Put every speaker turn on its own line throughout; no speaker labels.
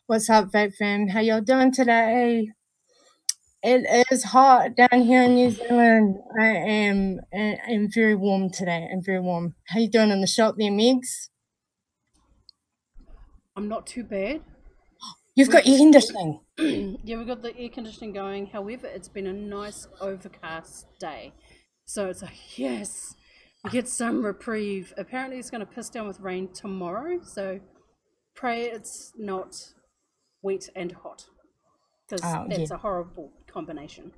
What's up, Vape fam? How y'all doing today? It is hot down here in New Zealand. I'm very warm today. I'm very warm. How you doing in the shop there, Megs?
I'm not too bad.
You've got air conditioning.
Yeah, we've got the air conditioning going. However, it's been a nice overcast day. So it's like, yes, we get some reprieve. Apparently, it's going to piss down with rain tomorrow. So pray it's not wet and hot because
Oh yeah.
that's a horrible combination.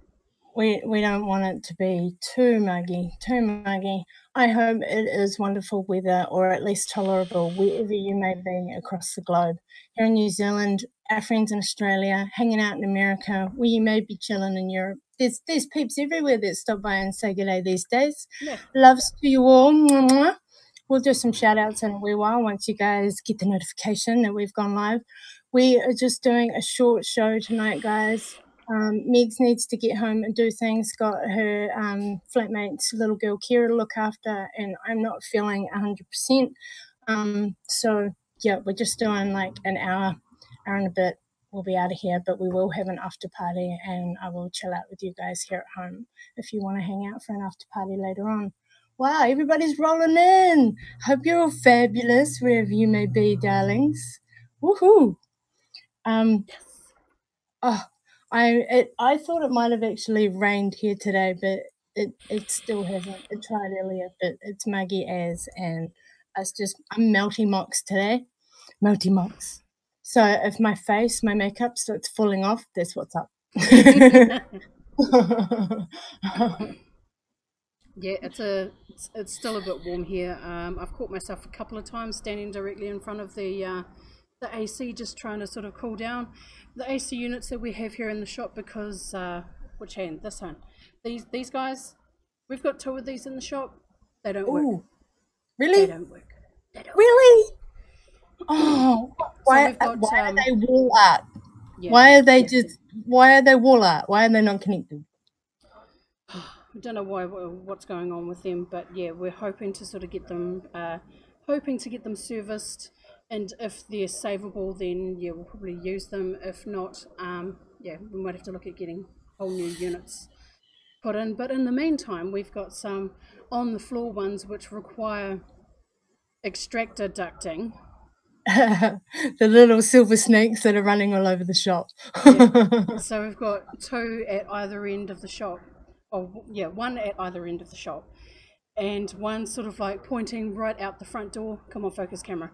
We don't want it to be too muggy, too muggy. I hope it is wonderful weather, or at least tolerable, wherever you may be across the globe. Here in New Zealand, our friends in Australia, hanging out in America, where you may be chilling in Europe. There's peeps everywhere that stop by and say good day these days.
Yeah.
Loves to you all. Mwah, mwah. We'll do some shout outs in a wee while once you guys get the notification that we've gone live. We are just doing a short show tonight, guys. Megs needs to get home and do things, got her flatmate's little girl Kira to look after, and I'm not feeling 100%. So, yeah, we're just doing like an hour and a bit. We'll be out of here, but we will have an after party, and I will chill out with you guys here at home if you want to hang out for an after party later on. Wow, everybody's rolling in. Hope you're all fabulous wherever you may be, darlings. Woohoo! Oh, I thought it might have actually rained here today, but it still hasn't. It tried earlier, but it's muggy as, and I'm melty mox today, melty mox. So if my makeup starts falling off, that's what's up.
Yeah, it's still a bit warm here. I've caught myself a couple of times standing directly in front of the AC, just trying to sort of cool down the AC units that we have here in the shop because which hand? This one. These guys, we've got two of these in the shop. They don't work.
Ooh,
They
really?
don't work. They don't work.
Really? Oh,
So
why
we've got
are they wall art?
yeah,
Why are they why are they wall art? Why are they not connected?
I don't know what's going on with them, but yeah, we're hoping to sort of get them serviced, and if they're savable, then yeah, we'll probably use them. If not, yeah, we might have to look at getting whole new units put in. But in the meantime, we've got some on the floor ones which require extractor ducting.
The little silver snakes that are running all over the shop.
Yeah. So we've got two at either end of the shop. Oh yeah, one at either end of the shop, and one sort of like pointing right out the front door. Come on, focus camera.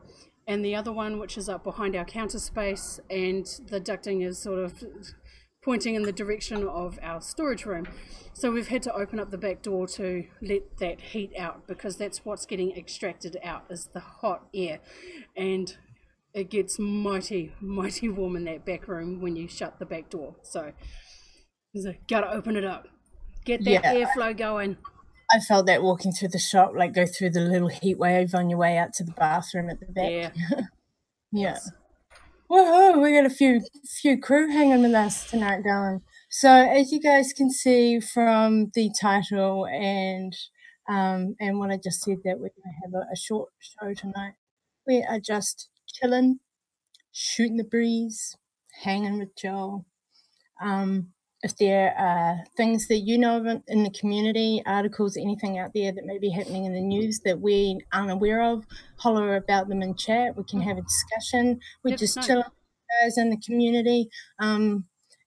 And the other one which is up behind our counter space, and the ducting is sort of pointing in the direction of our storage room. So we've had to open up the back door to let that heat out, because that's what's getting extracted out, is the hot air. And it gets mighty warm in that back room when you shut the back door. So gotta open it up, get that airflow going.
I felt that walking through the shop, like go through the little heat wave on your way out to the bathroom at the back.
Yeah.
Yeah. Yes. Woohoo! We got a few crew hanging with us tonight, darling. So as you guys can see from the title and what I just said, that we're gonna have a short show tonight. We are just chilling, shooting the breeze, hanging with Joel. If there are things that you know of in the community, articles, anything out there that may be happening in the news that we aren't aware of, holler about them in chat. We can have a discussion. We just chill guys in the community.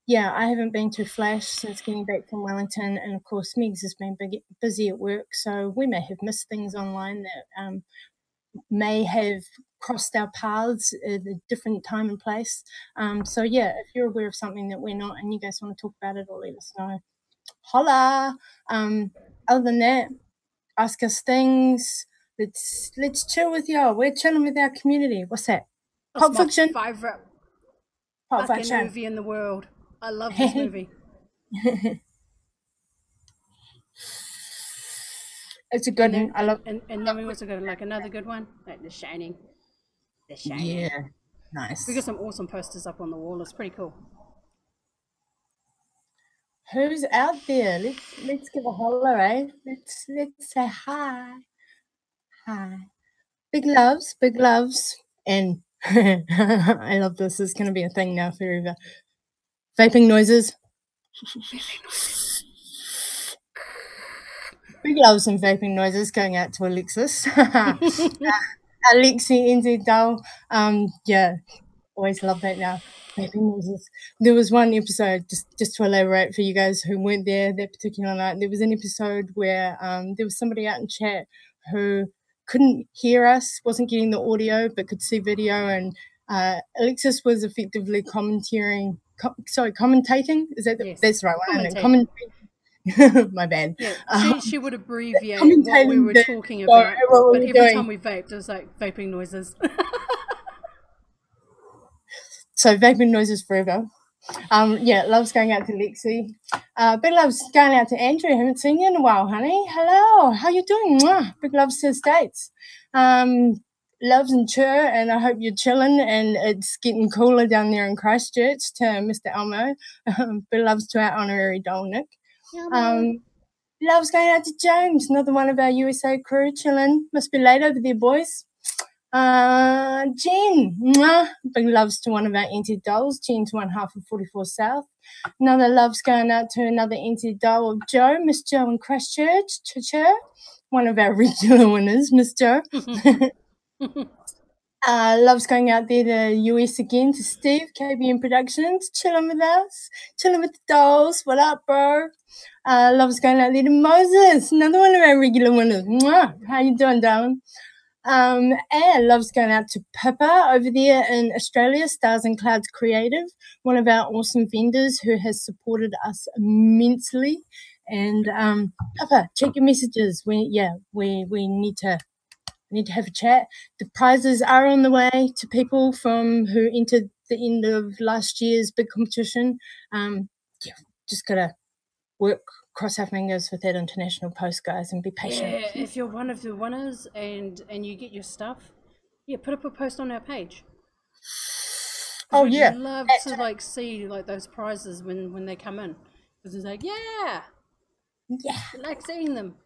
Yeah, I haven't been to Flash since getting back from Wellington, and of course Megs has been busy at work, so we may have missed things online that may have crossed our paths at a different time and place. So yeah, if you're aware of something that we're not and you guys want to talk about it or let us know, holla. Other than that, ask us things. Let's chill with y'all. We're chilling with our community. What's that? Pulp Fiction.
Favorite fucking movie in the world. I love this movie.
It's a good one. I love.
And then we also got like another good one, like The Shining. The Shining.
Yeah, nice.
We got some awesome posters up on the wall. It's pretty cool.
Who's out there? Let's give a holler, eh? Let's say hi. Hi. Big loves, and I love this. It's going to be a thing now forever. Vaping noises. Big loves and vaping noises going out to Alexis. Alexi NZ Dull. Yeah, always love that now. Vaping noises. There was one episode, just to elaborate for you guys who weren't there that particular night, there was an episode where there was somebody out in chat who couldn't hear us, wasn't getting the audio, but could see video, and Alexis was effectively commentating. Is that
Yes.
that's the right one?
Commentating.
My bad.
Yeah, she would abbreviate what we were talking about, but every time we vaped, it was like vaping noises.
So vaping noises forever. Yeah, loves going out to Lexi. Big loves going out to Andrew. Haven't seen you in a while, honey. Hello, how you doing? Mwah. Big loves to the States. Loves and chur, and I hope you're chilling and it's getting cooler down there in Christchurch. To Mr. Elmo. Big loves to our honorary doll, Nick. Loves going out to James, another one of our USA crew, chilling. Must be late over there, boys. Jen, mwah, big loves to one of our NT dolls. Jen's one half of 44 South. Another loves going out to another NT doll of Joe, Miss Joe in Christchurch, one of our regular winners, Miss Joe. Loves going out there to US again to Steve, KBN Productions, chilling with us, chilling with the dolls. What up, bro? Loves going out there to Moses, another one of our regular winners. Mwah. How you doing, darling? And loves going out to Pippa over there in Australia, Stars and Clouds Creative, one of our awesome vendors who has supported us immensely. And Pippa, check your messages. We need to have a chat. The prizes are on the way to people from who entered the end of last year's big competition. Just gotta work, cross our fingers with that international post, guys, and be patient.
Yeah, if you're one of the winners and you get your stuff, put up a post on our page.
Oh yeah,
we'd love to see those prizes when they come in, because it's like we like seeing them.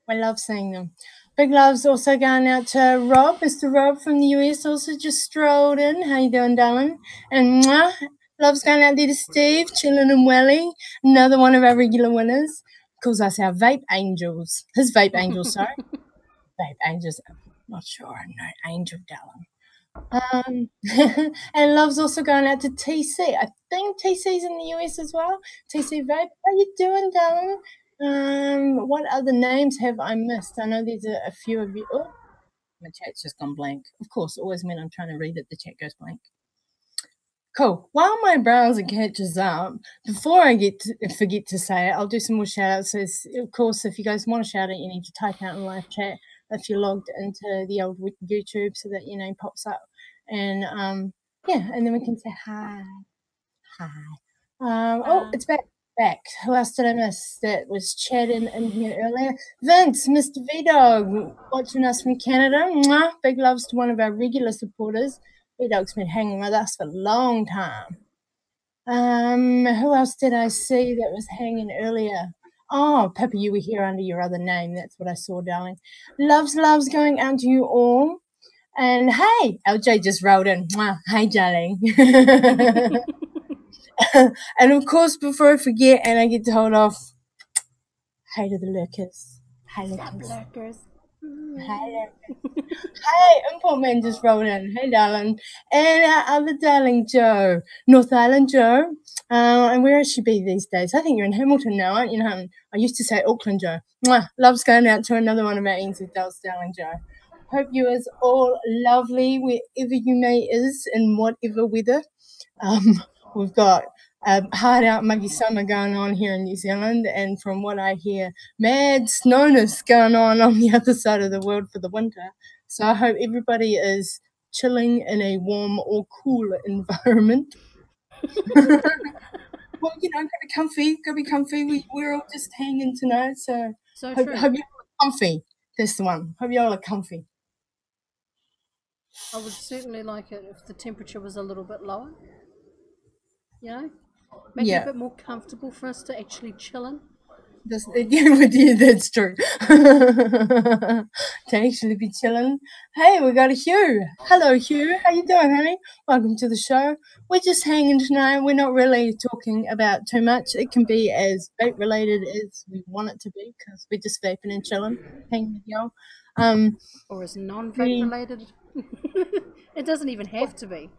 I love seeing them. Big loves also going out to Rob, Mr. Rob from the US, also just strolled in. How you doing, darling? And mwah, loves going out there to Steve, chilling and welly, another one of our regular winners. Calls us our vape angels. His vape angels, sorry. Vape angels. I'm not sure I know angel, darling. And love's also going out to TC. I think TC's in the US as well. TC Vape, how you doing, darling? What other names have I missed? I know there's a few of you. Oh, my chat's just gone blank. Of course, always when I'm trying to read it, the chat goes blank. Cool. While my browser catches up, before I forget to say it, I'll do some more shout outs. So of course, if you guys want to shout out, you need to type out in live chat if you're logged into the old YouTube so that your name pops up. And and then we can say hi. Oh, it's back. Who else did I miss that was chatting in here earlier? Vince, Mr. V-Dog, watching us from Canada. Mwah. Big loves to one of our regular supporters. V-Dog's been hanging with us for a long time. Who else did I see that was hanging earlier? Oh, Pippa, you were here under your other name. That's what I saw, darling. Loves going out to you all. And hey, LJ just rolled in. Mwah. Hey, darling. And of course, before I forget and I get told off, hey to the lurkers. Hey, lurkers. Hey, Import Man just rolled in. Hey, darling. And our other darling Joe, North Island Joe. And where should she be these days? I think you're in Hamilton now, aren't you? I used to say Auckland Joe. Mwah. Loves going out to another one of our NZ dolls, darling Joe. Hope you is all lovely wherever you may is in whatever weather. We've got a hard out muggy summer going on here in New Zealand, and from what I hear, mad snowness going on the other side of the world for the winter. So I hope everybody is chilling in a warm or cool environment. Well, gotta be comfy. We're all just hanging tonight, so hope you all are comfy. That's the one. Hope you all are comfy.
I would certainly like it if the temperature was a little bit lower. Make it a bit more comfortable for us to actually chill in.
Yeah, that's true. To actually be chilling. Hey, we got a Hugh. Hello, Hugh. How you doing, honey? Welcome to the show. We're just hanging tonight. We're not really talking about too much. It can be as vape related as we want it to be because we're just vaping and chilling, hanging with y'all.
Or is non-vape
The
related? It doesn't even have to be.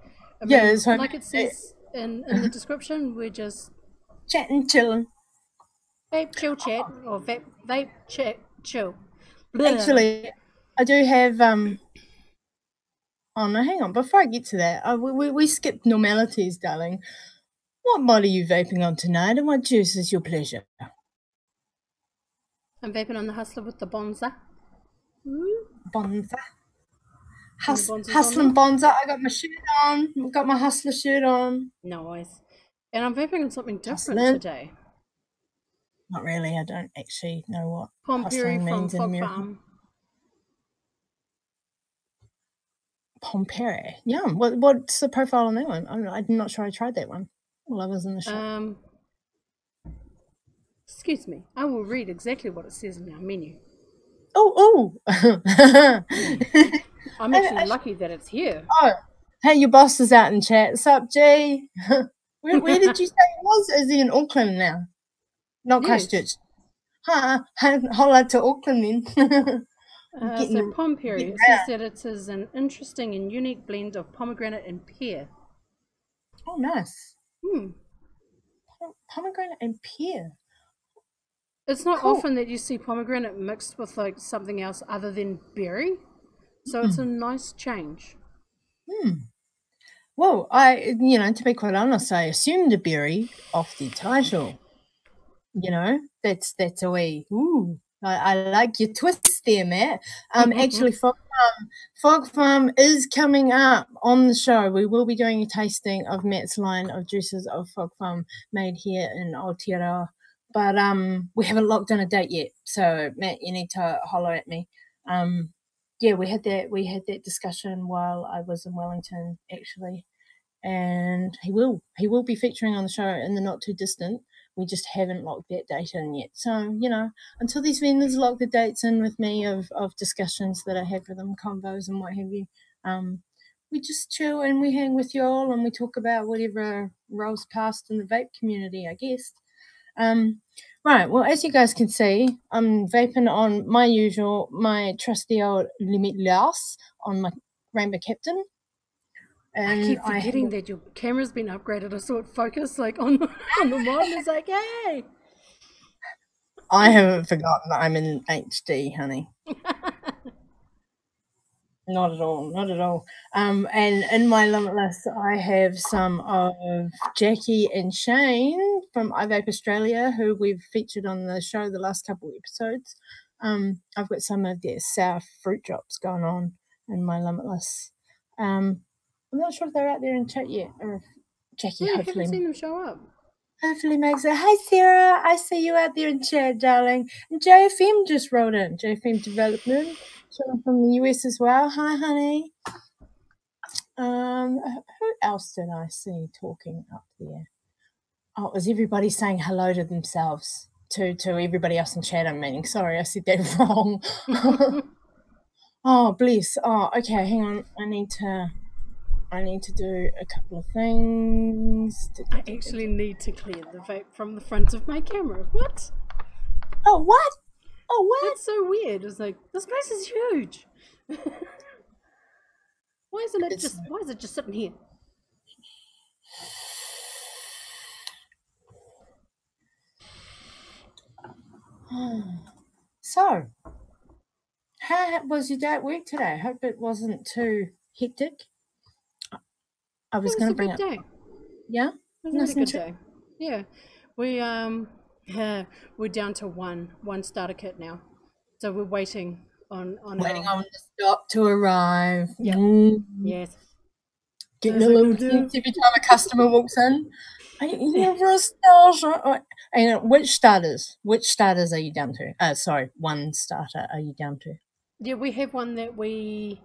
I
yeah,
mean,
so
like it says in the description, we're just
chatting, chilling.
vape chill chat or vape chat chill. Blah.
Actually, I do have Oh no, hang on. Before I get to that, we skipped normalities, darling. What mod are you vaping on tonight, and what juice is your pleasure?
I'm vaping on the Hustler with the Bonza.
Bonza.
And the Bonza's on
Hustling
there.
Bonza. I got my shirt on. I've got my hustler shirt on.
Nice. And I'm vaping on something different
Hustling.
today.
Not really. I don't actually know what
Pompiri
hustling
from
means in
Fog
American.
Farm.
Pompere. Yum. What's the profile on that one? I'm not sure I tried that one. Well, I was in the shop.
Excuse me. I will read exactly what it says in our menu.
Oh.
I'm actually lucky that it's here.
Oh, hey, your boss is out in chat. Sup, G? Where did you say he was? Is he in Auckland now? Not
Yes.
Christchurch. Holla to Auckland then.
So Pompiri, it says that it is an interesting and unique blend of pomegranate and pear.
Oh, nice. Pomegranate and pear.
It's not
Cool.
often that you see pomegranate mixed with like something else other than berry, so it's a nice change.
Well, to be quite honest, I assumed a berry off the title. That's a way. Ooh, I like your twist there, Matt. Actually, Fog Farm is coming up on the show. We will be doing a tasting of Matt's line of juices of Fog Farm made here in Aotearoa. But we haven't locked in a date yet. So Matt, you need to holler at me. Yeah, we had that discussion while I was in Wellington actually. And he will be featuring on the show in the not too distant. We just haven't locked that date in yet. So, until these vendors lock the dates in with me of discussions that I have with them, convos and what have you, we just chill and we hang with y'all and we talk about whatever rolls past in the vape community, I guess. Right, well, as you guys can see, I'm vaping on my trusty old Limitless on my Rainbow Captain.
And I keep forgetting that your camera's been upgraded. I saw it focus like on the mod and it's like, hey!
I haven't forgotten that I'm in HD, honey. Not at all. And in my Limitless, I have some of Jackie and Shane from iVape Australia, who we've featured on the show the last couple of episodes. I've got some of their sour fruit drops going on in my Limitless. I'm not sure if they're out there in chat yet, or if Jackie
haven't seen them show up.
Hopefully Meg's like, hi Sarah, I see you out there in chat, darling. And JFM just wrote in, JFM Development, from the US as well. Hi, honey. Who else did I see talking up there? Oh, was everybody saying hello to themselves? To everybody else in chat, I'm meaning. Sorry, I said that wrong. Oh, bless. Oh, okay, hang on. I need to do a couple of things.
I actually need to clear the vape from the front of my camera. What?
Oh, what? Oh, what?
That's so weird. It's like, this place is huge. Why is it just sitting here?
So, how was your day at work today? I hope it wasn't too hectic. I was going to bring up.
Day.
Yeah,
it was a really good day. Yeah, we're down to one starter kit now, so we're waiting on
the stock to arrive.
Yeah. Yes.
Getting a little tense every time a customer walks in. Are you here for a starter? And which starters are you down to? Sorry, one starter are you down to?
Yeah, we have one that we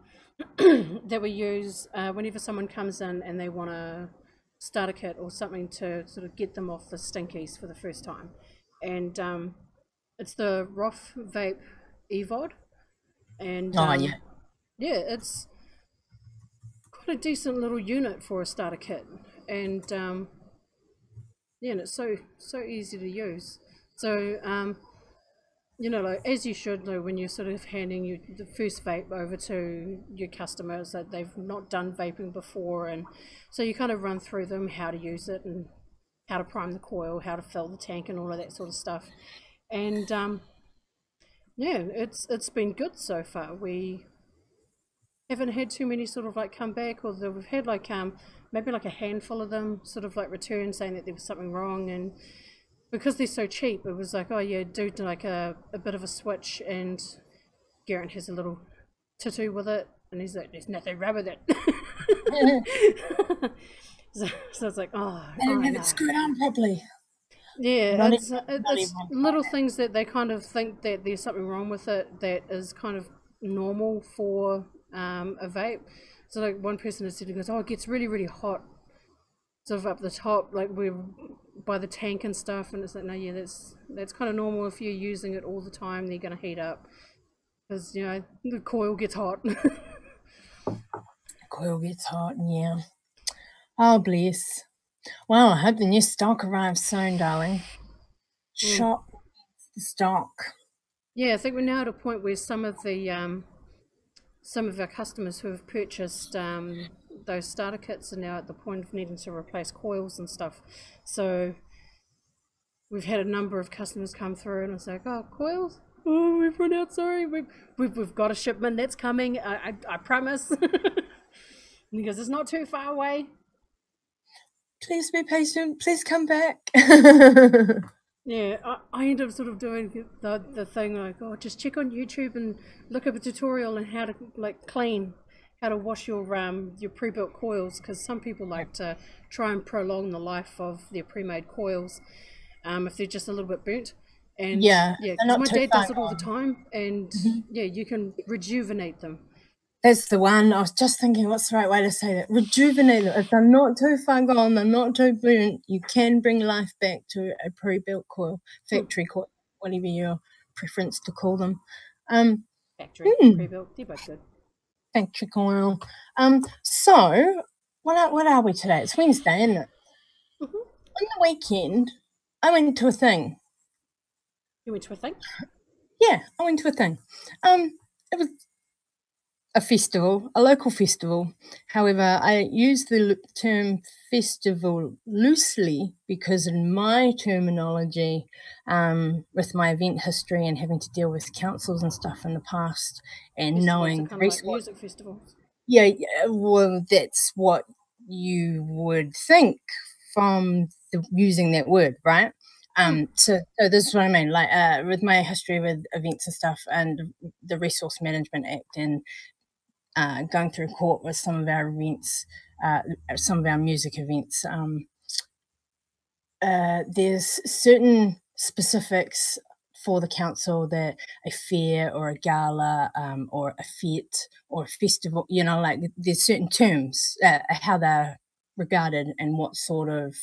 use whenever someone comes in and they want a starter kit or something to sort of get them off the stinkies for the first time. And It's the Roth Vape EVOD, and yeah, it's quite a decent little unit for a starter kit, and yeah, and it's so easy to use. So you know, like as you should know when you're sort of handing the first vape over to your customers that they've not done vaping before, and so you kind of run through them how to use it and how to prime the coil, how to fill the tank, and all of that sort of stuff. And yeah, it's been good so far. We haven't had too many sort of like come back, or we've had like maybe like a handful of them sort of like return saying that there was something wrong, and because they're so cheap, it was like, oh yeah, do like a bit of a switch, and Garrett has a little tattoo with it, and he's like, there's nothing wrong with it. So it's like, oh,
they didn't have it screwed on properly.
Yeah, it's little things that they kind of think that there's something wrong with it that is kind of normal for a vape. So like one person has said, he goes, oh, it gets really hot, sort of up the top, like we're by the tank and stuff, and it's like, no, yeah, that's kind of normal. If you're using it all the time, they're gonna heat up because, you know, the coil gets hot.
Coil gets hot, yeah. Oh, bless. Well, I hope the new stock arrives soon, darling. Shop the stock.
Yeah, I think we're now at a point where some of our customers who have purchased those starter kits are now at the point of needing to replace coils and stuff. So we've had a number of customers come through, and it's like, oh, coils? Oh, we've run out. Sorry, we've got a shipment that's coming. I promise. And he goes, it's not too far away.
Please be patient. Please come back.
Yeah, I end up sort of doing the thing like, oh, just check on YouTube and look up a tutorial on how to like clean, how to wash your pre-built coils, because some people like to try and prolong the life of their pre-made coils if they're just a little bit burnt. And yeah, because my dad does it all the time, and yeah, you can rejuvenate them.
That's the one. I was just thinking, what's the right way to say that? Rejuvenate them. If they're not too far gone, they're not too burnt, you can bring life back to a pre-built coil, factory coil, whatever your preference to call them.
Factory, pre-built, they're both good.
Factory coil. So, what are we today? It's Wednesday, isn't it? On the weekend, I went to a thing.
You went to a thing?
Yeah, I went to a thing. It was a festival, a local festival. However, I use the term festival loosely because in my terminology, with my event history and having to deal with councils and stuff in the past, and
festivals
knowing
kind of like music festivals.
Yeah, well, that's what you would think from using that word, right? So this is what I mean, like with my history with events and stuff, and the Resource Management Act, and going through court with some of our events, some of our music events. There's certain specifics for the council that a fair or a gala or a fete or a festival, you know, like there's certain terms, how they're regarded and what sort of,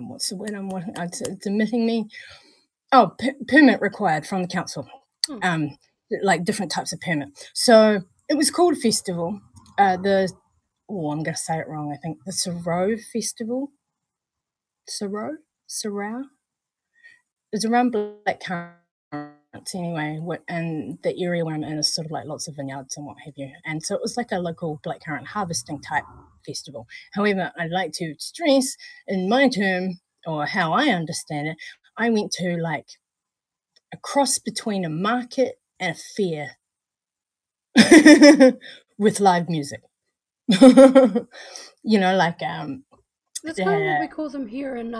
what's the word I'm wanting, it's omitting me. Oh, permit required from the council, like different types of permit. So it was called festival. I'm going to say it wrong, I think. The Sorrow Festival. Sorrow? It's around Blackcurrant anyway, and the area where I'm in is sort of like lots of vineyards and what have you. And so it was like a local blackcurrant harvesting type festival. However, I'd like to stress in my term, or how I understand it, I went to like a cross between a market and a fair with live music. You know, like
that's kind of what we call them here in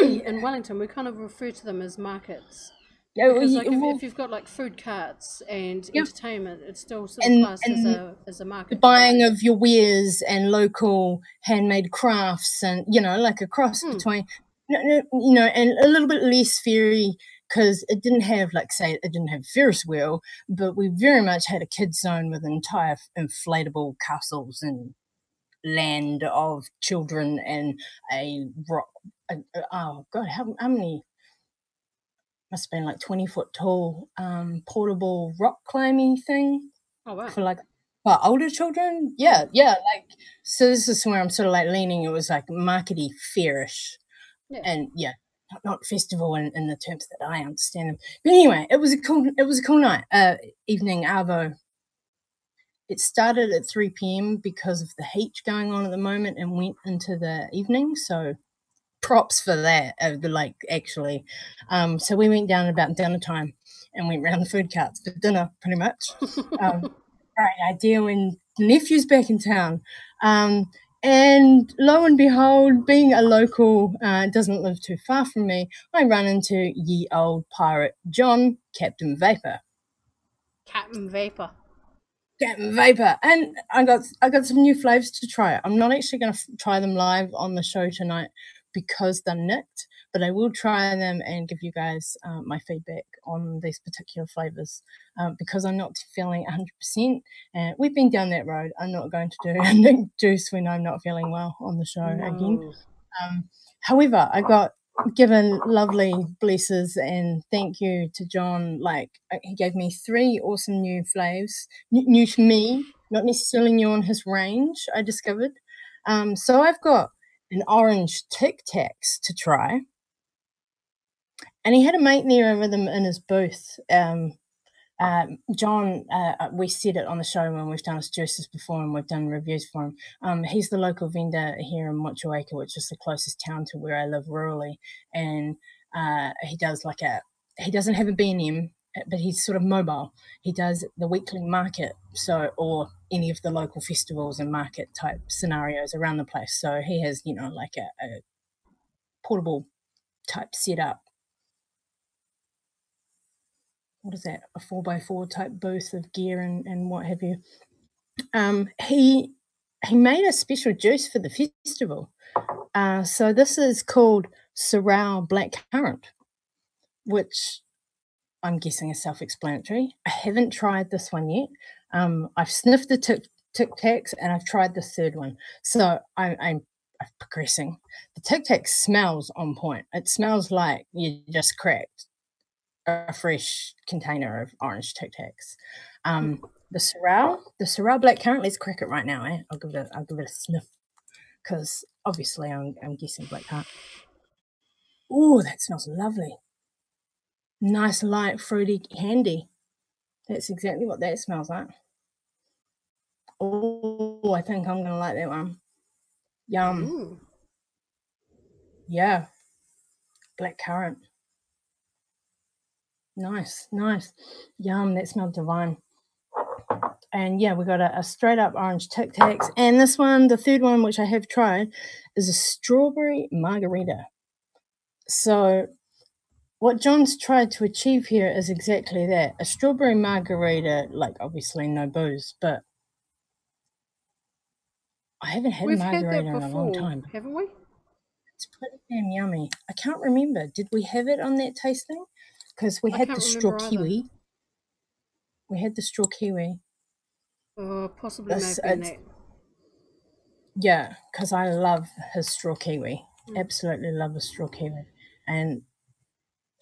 in Wellington. We kind of refer to them as markets. Because like if you've got like food carts and entertainment, it's still sort of classed as a market.
The buying of your wares and local handmade crafts, and you know, like a cross between, you know, and a little bit less fairy because it didn't have, like, say, it didn't have Ferris wheel, but we very much had a kids zone with entire inflatable castles and land of children and a rock. Oh God, how many? must have been like 20-foot tall portable rock climbing thing.
Oh wow.
For like older children. Yeah, like, so this is where I'm sort of like leaning. It was like markety fairish.
Yeah.
And yeah, not festival in the terms that I understand them. But anyway, it was a cool night. Evening arvo. It started at 3 p.m. because of the heat going on at the moment and went into the evening. So props for that. Like, actually, so we went down about dinner time and went round the food carts for dinner, pretty much. Great idea when the nephew's back in town. And lo and behold, being a local, doesn't live too far from me, I run into ye old pirate John, Captain Vapor.
Captain Vapor.
Captain Vapor. And I got some new flavors to try. I'm not actually going to try them live on the show tonight because they're nicked, but I will try them and give you guys my feedback on these particular flavors because I'm not feeling 100%. And we've been down that road. I'm not going to do a nicked juice when I'm not feeling well on the show again. However, I got given lovely blesses and thank you to John. Like, he gave me 3 awesome new flavors, new to me, not necessarily new on his range, I discovered. So I've got an orange Tic Tacs to try. And he had a mate there with him in his booth. John, we said it on the show when we've done his juices before and we've done reviews for him. He's the local vendor here in Motueka, which is the closest town to where I live rurally. And he does he doesn't have a B&M, but he's sort of mobile. He does the weekly market, or any of the local festivals and market type scenarios around the place. So he has, like a portable type setup. What is that? A 4x4 type booth of gear and what have you. He made a special juice for the festival. So this is called Sorrel Black Currant, which I'm guessing is self-explanatory. I haven't tried this one yet. I've sniffed the Tic Tacs and I've tried the third one. So I'm progressing. The Tic Tac smells on point. It smells like you just cracked a fresh container of orange Tic Tacs. The Sorrel Black Currant. Let's crack it right now. I'll give it a sniff because obviously I'm guessing black currant. Oh, that smells lovely. Nice, light, fruity, candy. That's exactly what that smells like. Oh, I think I'm gonna like that one. Yum.
Ooh.
Yeah. Black currant. Nice. Yum, that smells divine. And yeah, we got a straight up orange Tic Tacs. And this one, the third one, which I have tried, is a strawberry margarita. So what John's tried to achieve here is exactly that. A strawberry margarita, like obviously no booze, but I haven't had
We've
a margarita
had that
in a long
before,
time.
haven't we?
It's pretty damn yummy. I can't remember. Did we have it on that tasting? Because we had the straw kiwi. We had the straw kiwi.
Possibly may have been that.
Yeah, because I love his straw kiwi. Absolutely love a straw kiwi. And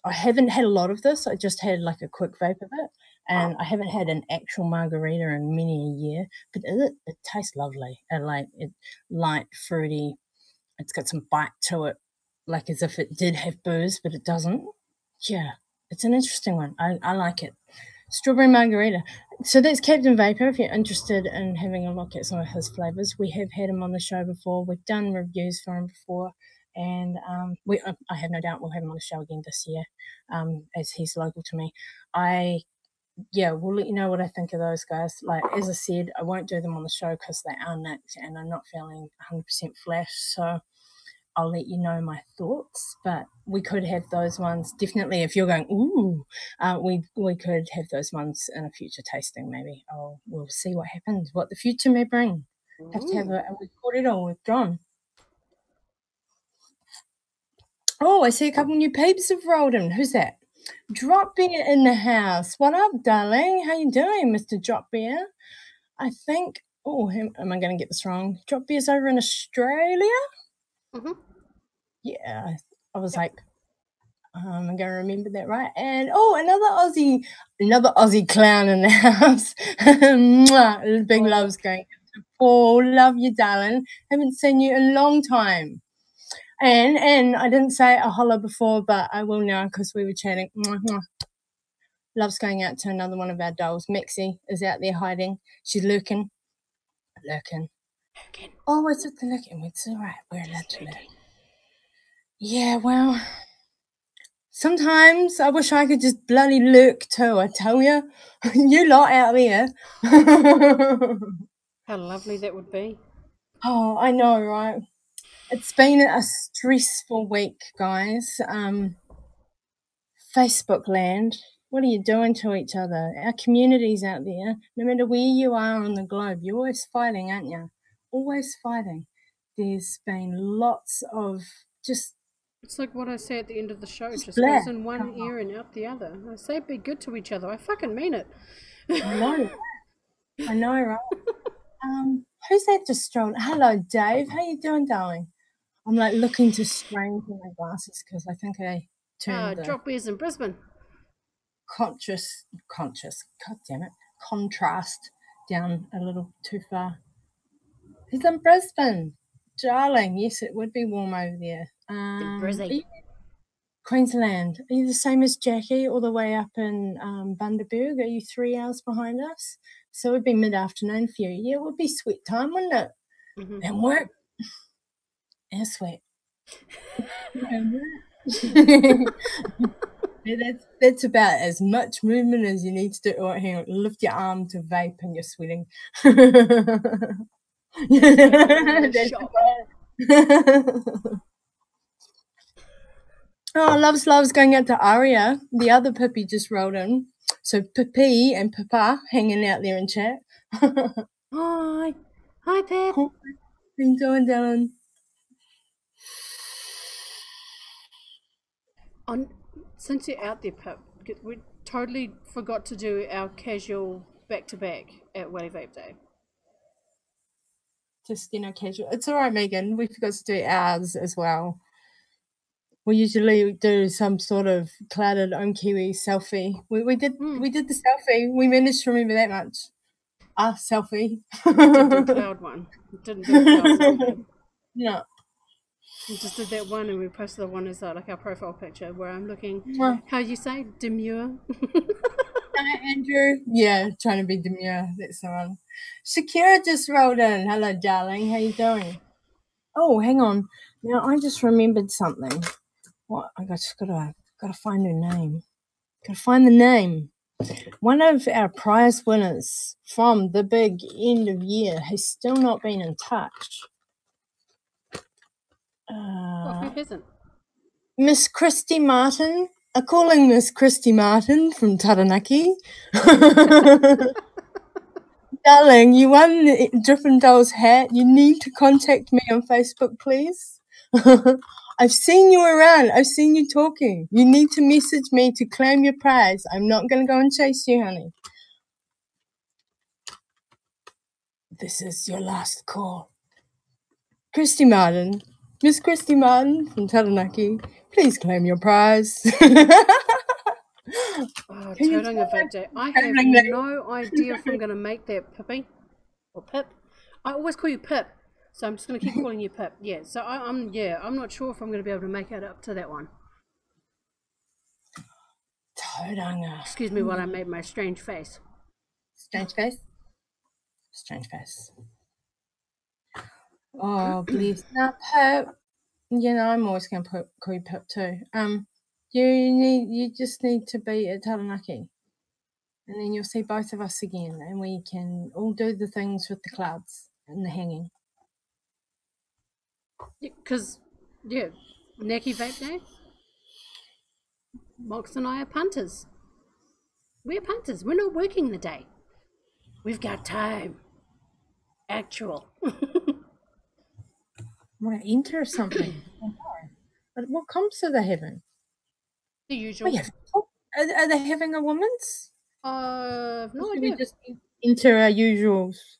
I haven't had a lot of this. I just had like a quick vape of it. And I haven't had an actual margarita in many a year. But it tastes lovely. And like it light, fruity. It's got some bite to it. Like as if it did have booze, but it doesn't. Yeah, it's an interesting one. I like it. Strawberry margarita. So that's Captain Vapor. If you're interested in having a look at some of his flavors, we have had him on the show before. We've done reviews for him before, and I have no doubt we'll have him on the show again this year, as he's local to me. We'll let you know what I think of those guys. Like, as I said, I won't do them on the show because they are nicked and I'm not feeling 100% flash. So I'll let you know my thoughts, but we could have those ones. Definitely, if you're going, ooh, we could have those ones in a future tasting, maybe. We'll see what happens, what the future may bring. Have to have a recorded with John. Oh, I see a couple new peeps have rolled in. Who's that? Drop Beer in the house. What up, darling? How you doing, Mr. Drop Beer? I think, am I going to get this wrong? Drop Beer's over in Australia?
Mm-hmm.
Yeah, I was like I'm going to remember that, right? And another Aussie clown in the house. Mwah, big loves going out to Paul. Love you, darling. Haven't seen you in a long time. And I didn't say a holla before, but I will now because we were chatting. Mwah, mwah. Love's going out to another one of our dolls. Mexi is out there hiding. She's lurking. Oh, it's at the lurking. It's all right. We're allowed to lurk. Yeah, well, sometimes I wish I could just bloody lurk too, I tell you. You lot out there.
How lovely that would be.
Oh, I know, right? It's been a stressful week, guys. Facebook land. What are you doing to each other? Our communities out there, no matter where you are on the globe, you're always fighting, aren't you? Always fighting. There's been lots of just...
It's like what I say at the end of the show. Just
black.
goes in one ear and out the other. I say be good to each other. I fucking mean it.
I know, right? Who's that just strolled? Hello, Dave. How you doing, darling? I'm like looking to strain for my glasses because I think I turned the
drop beers in Brisbane.
conscious, god damn it, contrast down a little too far. He's in Brisbane, darling. Yes, it would be warm over there. Queensland. Are you the same as Jackie, all the way up in Bundaberg? Are you 3 hours behind us? So it would be mid-afternoon for you. Yeah, it would be sweat time, wouldn't it?
Mm-hmm.
And work. And sweat. Yeah, that's about as much movement as you need to do. Oh, hang on, lift your arm to vape and you're sweating. Oh, love's going out to Aria. The other Pippi just rolled in. So Pippi and Papa hanging out there in chat.
Hi Pip.
How you doing, Dylan?
Since you're out there, Pip, we totally forgot to do our casual back-to-back at Willy Vape Day.
Just, casual. It's all right, Megan. We forgot to do ours as well. We usually do some sort of clouded Ohm Kiwis selfie. We did the selfie. We managed to remember that much. Selfie.
Didn't do cloud one. Didn't do cloud selfie.
No.
We just did that one and we posted the one as like our profile picture where I'm looking, how you say, demure?
Andrew? Yeah, trying to be demure. That's the one. Shakira just rolled in. Hello, darling. How you doing? Oh, hang on. Now, I just remembered something. What? I just gotta find her name. Gotta find the name. One of our prize winners from the big end of year has still not been in touch.
Who hasn't?
Miss Christy Martin. I'm calling Miss Christy Martin from Taranaki. Darling, you won the Drippin Dolls hat. You need to contact me on Facebook, please. I've seen you around. I've seen you talking. You need to message me to claim your prize. I'm not going to go and chase you, honey. This is your last call. Christy Martin. Miss Christy Martin from Taranaki. Please claim your prize.
Toting a vape day. I have no idea if I'm going to make that, Pippi. Or Pip. I always call you Pip. So I'm just going to keep calling you Pip. Yeah, so I'm not sure if I'm going to be able to make it up to that one.
Tauranga.
Excuse me while I made my strange face.
Strange face? Strange face. Oh, bless. Now, Pip. I'm always going to call you Pip too. You just need to be at Taranaki. And then you'll see both of us again. And we can all do the things with the clouds and the hanging.
Because, Neki Vape Day. Mox and I are punters. We're punters. We're not working the day. We've got time. Actual.
Want to enter something? But what comps are they having?
The usual.
Are they having a woman's?
No idea.
We just enter our usuals.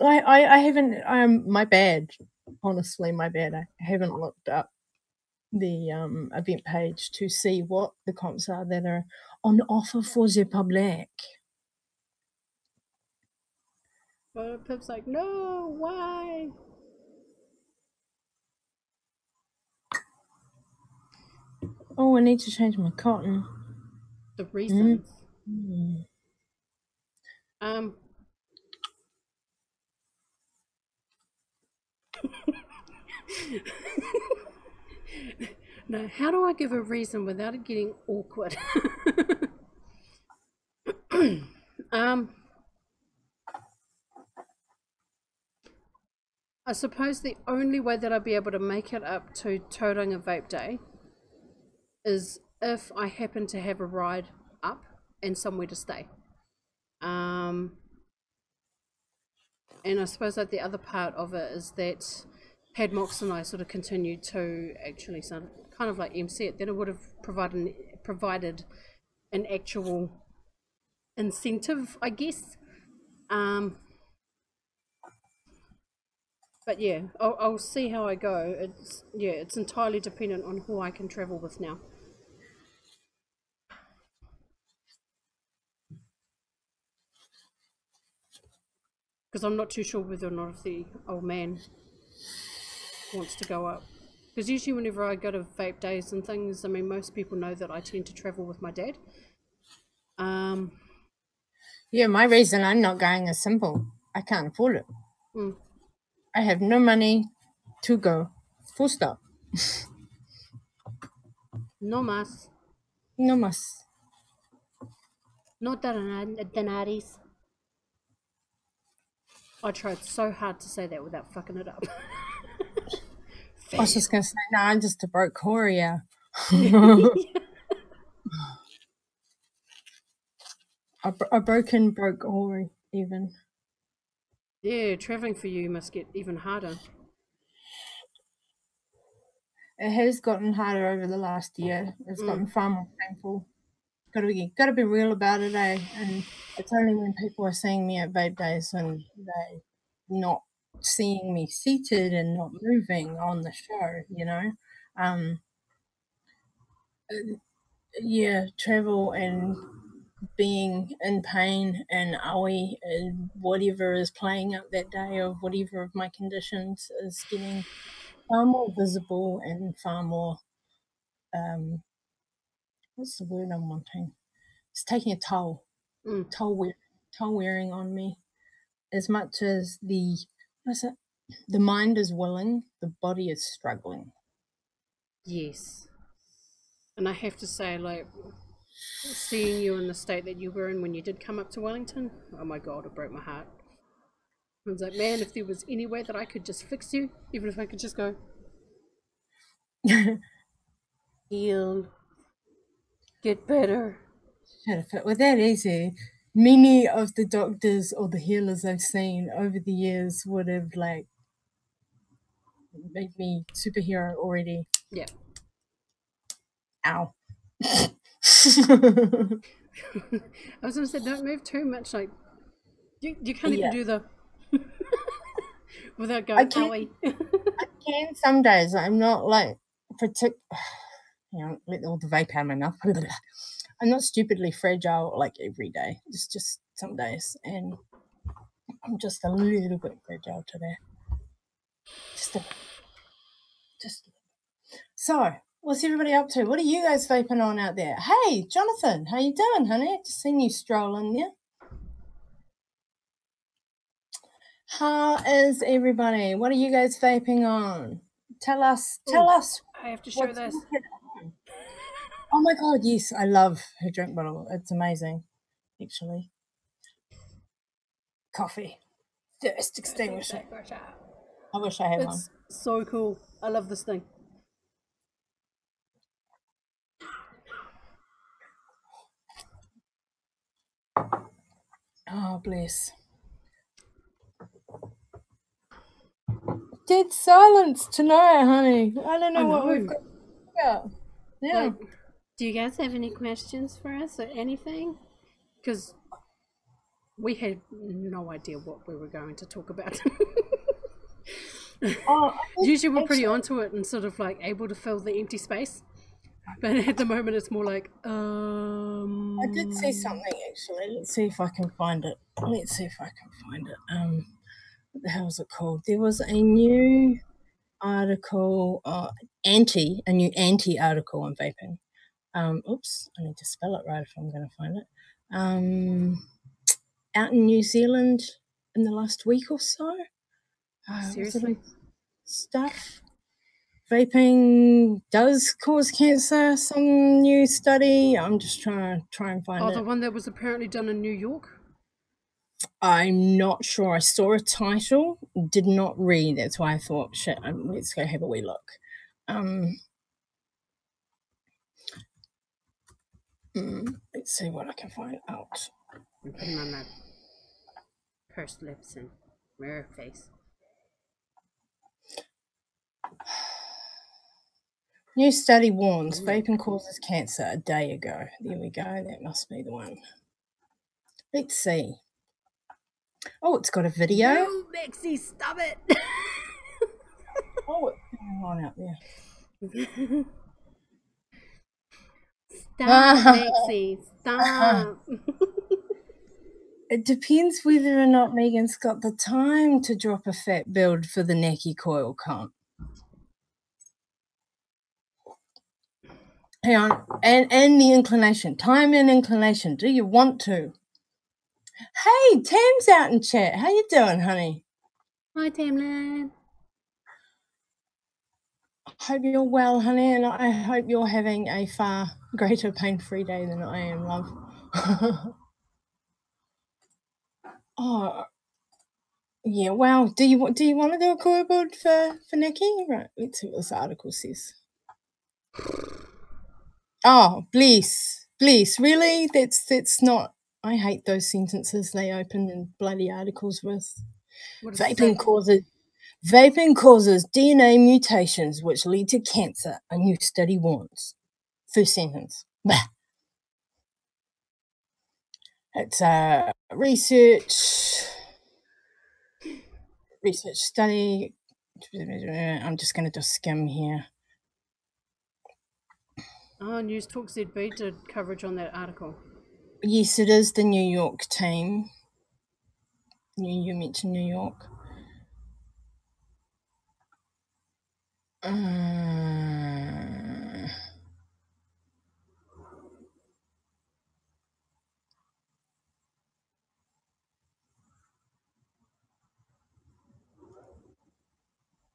I haven't. My bad. Honestly, my bad. I haven't looked up. event page to see what the comps are that are on offer for the public.
But Pip's like, no, why?
Oh, I need to change my cotton.
The reasons.
Mm.
Now, how do I give a reason without it getting awkward? I suppose the only way that I'd be able to make it up to Tauranga Vape Day is if I happen to have a ride up and somewhere to stay. And I suppose like the other part of it is that had Mox and I sort of continued to actually kind of like MC it, then it would have provided an actual incentive, I guess. But yeah, I'll see how I go. It's entirely dependent on who I can travel with now. Because I'm not too sure whether or not if the old man wants to go up. Because usually whenever I go to vape days and things, I mean, most people know that I tend to travel with my dad.
Yeah, my reason I'm not going is simple. I can't afford it. I have no money to go. Full stop.
No más.
No más.
No denaris. I tried so hard to say that without fucking it up.
I was just going to say, no, I'm just a broke courier. a broken broke Ori, even.
Yeah, traveling for you must get even harder.
It has gotten harder over the last year. It's gotten far more painful. Gotta be real about it, eh? And it's only when people are seeing me at vape days and they not seeing me seated and not moving on the show, you know. Yeah, travel and being in pain and awe and whatever is playing out that day or whatever of my conditions is getting far more visible and far more what's the word I'm wanting? It's taking a toll wearing on me. As much as the mind is willing, the body is struggling.
Yes. And I have to say, like, seeing you in the state that you were in when you did come up to Wellington, oh my god, it broke my heart. I was like, man, if there was any way that I could just fix you, even if I could just go heal, get better.
If it were that easy, many of the doctors or the healers I've seen over the years would have like made me superhero already.
Yeah.
Ow.
I was gonna say, don't move too much. Like, you can't even do the without going owie.
I can some days. I'm not like let all the vape out of my mouth. I'm not stupidly fragile like every day. It's just some days, and I'm just a little bit fragile today. Just a So, what's everybody up to? What are you guys vaping on out there? Hey, Jonathan, how you doing, honey? Just seen you strolling there. How is everybody? What are you guys vaping on? Tell us.
I have to show this.
Oh my god, yes, I love her drink bottle. It's amazing, actually. Coffee. Thirst extinguisher. I wish I had one.
It's so cool. I love this thing.
Oh, bless. Dead silence tonight, honey. I don't know what we've got to talk about. Yeah.
Like, do you guys have any questions for us or anything? Because we had no idea what we were going to talk about. Usually we're pretty onto it and sort of like able to fill the empty space. But at the moment it's more like,
I did see something actually. Let's see if I can find it. What the hell is it called? There was a new article, a new anti article on vaping. Oops, I need to spell it right if I'm going to find it. Out in New Zealand in the last week or so.
seriously?
Stuff. Vaping does cause cancer. Some new study. I'm just trying to and find it.
Oh, the one that was apparently done in New York?
I'm not sure. I saw a title, did not read. That's why I thought, shit, let's go have a wee look. Let's see what I can find out.
I'm putting on my pursed lips and mirror face.
New study warns vaping causes cancer a day ago. There we go. That must be the one. Let's see. Oh, it's got a video.
No, Maxie, stop it!
Oh, what's going on out there?
Stop, Maxie, stop.
It depends whether or not Megan's got the time to drop a fat build for the necky coil comp. Hang on, and the inclination. Time and inclination. Do you want to? Hey, Tam's out in chat. How you doing, honey?
Hi, Tamlin.
Hope you're well, honey, and I hope you're having a far greater pain-free day than I am, love. Oh, yeah. Well, do you want to do a coil build for Nikki? Right. Let's see what this article says. Oh, please, really? That's not. I hate those sentences they open in bloody articles with. Vaping causes DNA mutations which lead to cancer. A new study warns. First sentence. Bah. It's a research study. I'm just going to just skim here.
Oh, News Talk ZB did coverage on that article.
Yes, it is the New York team. You mentioned New York.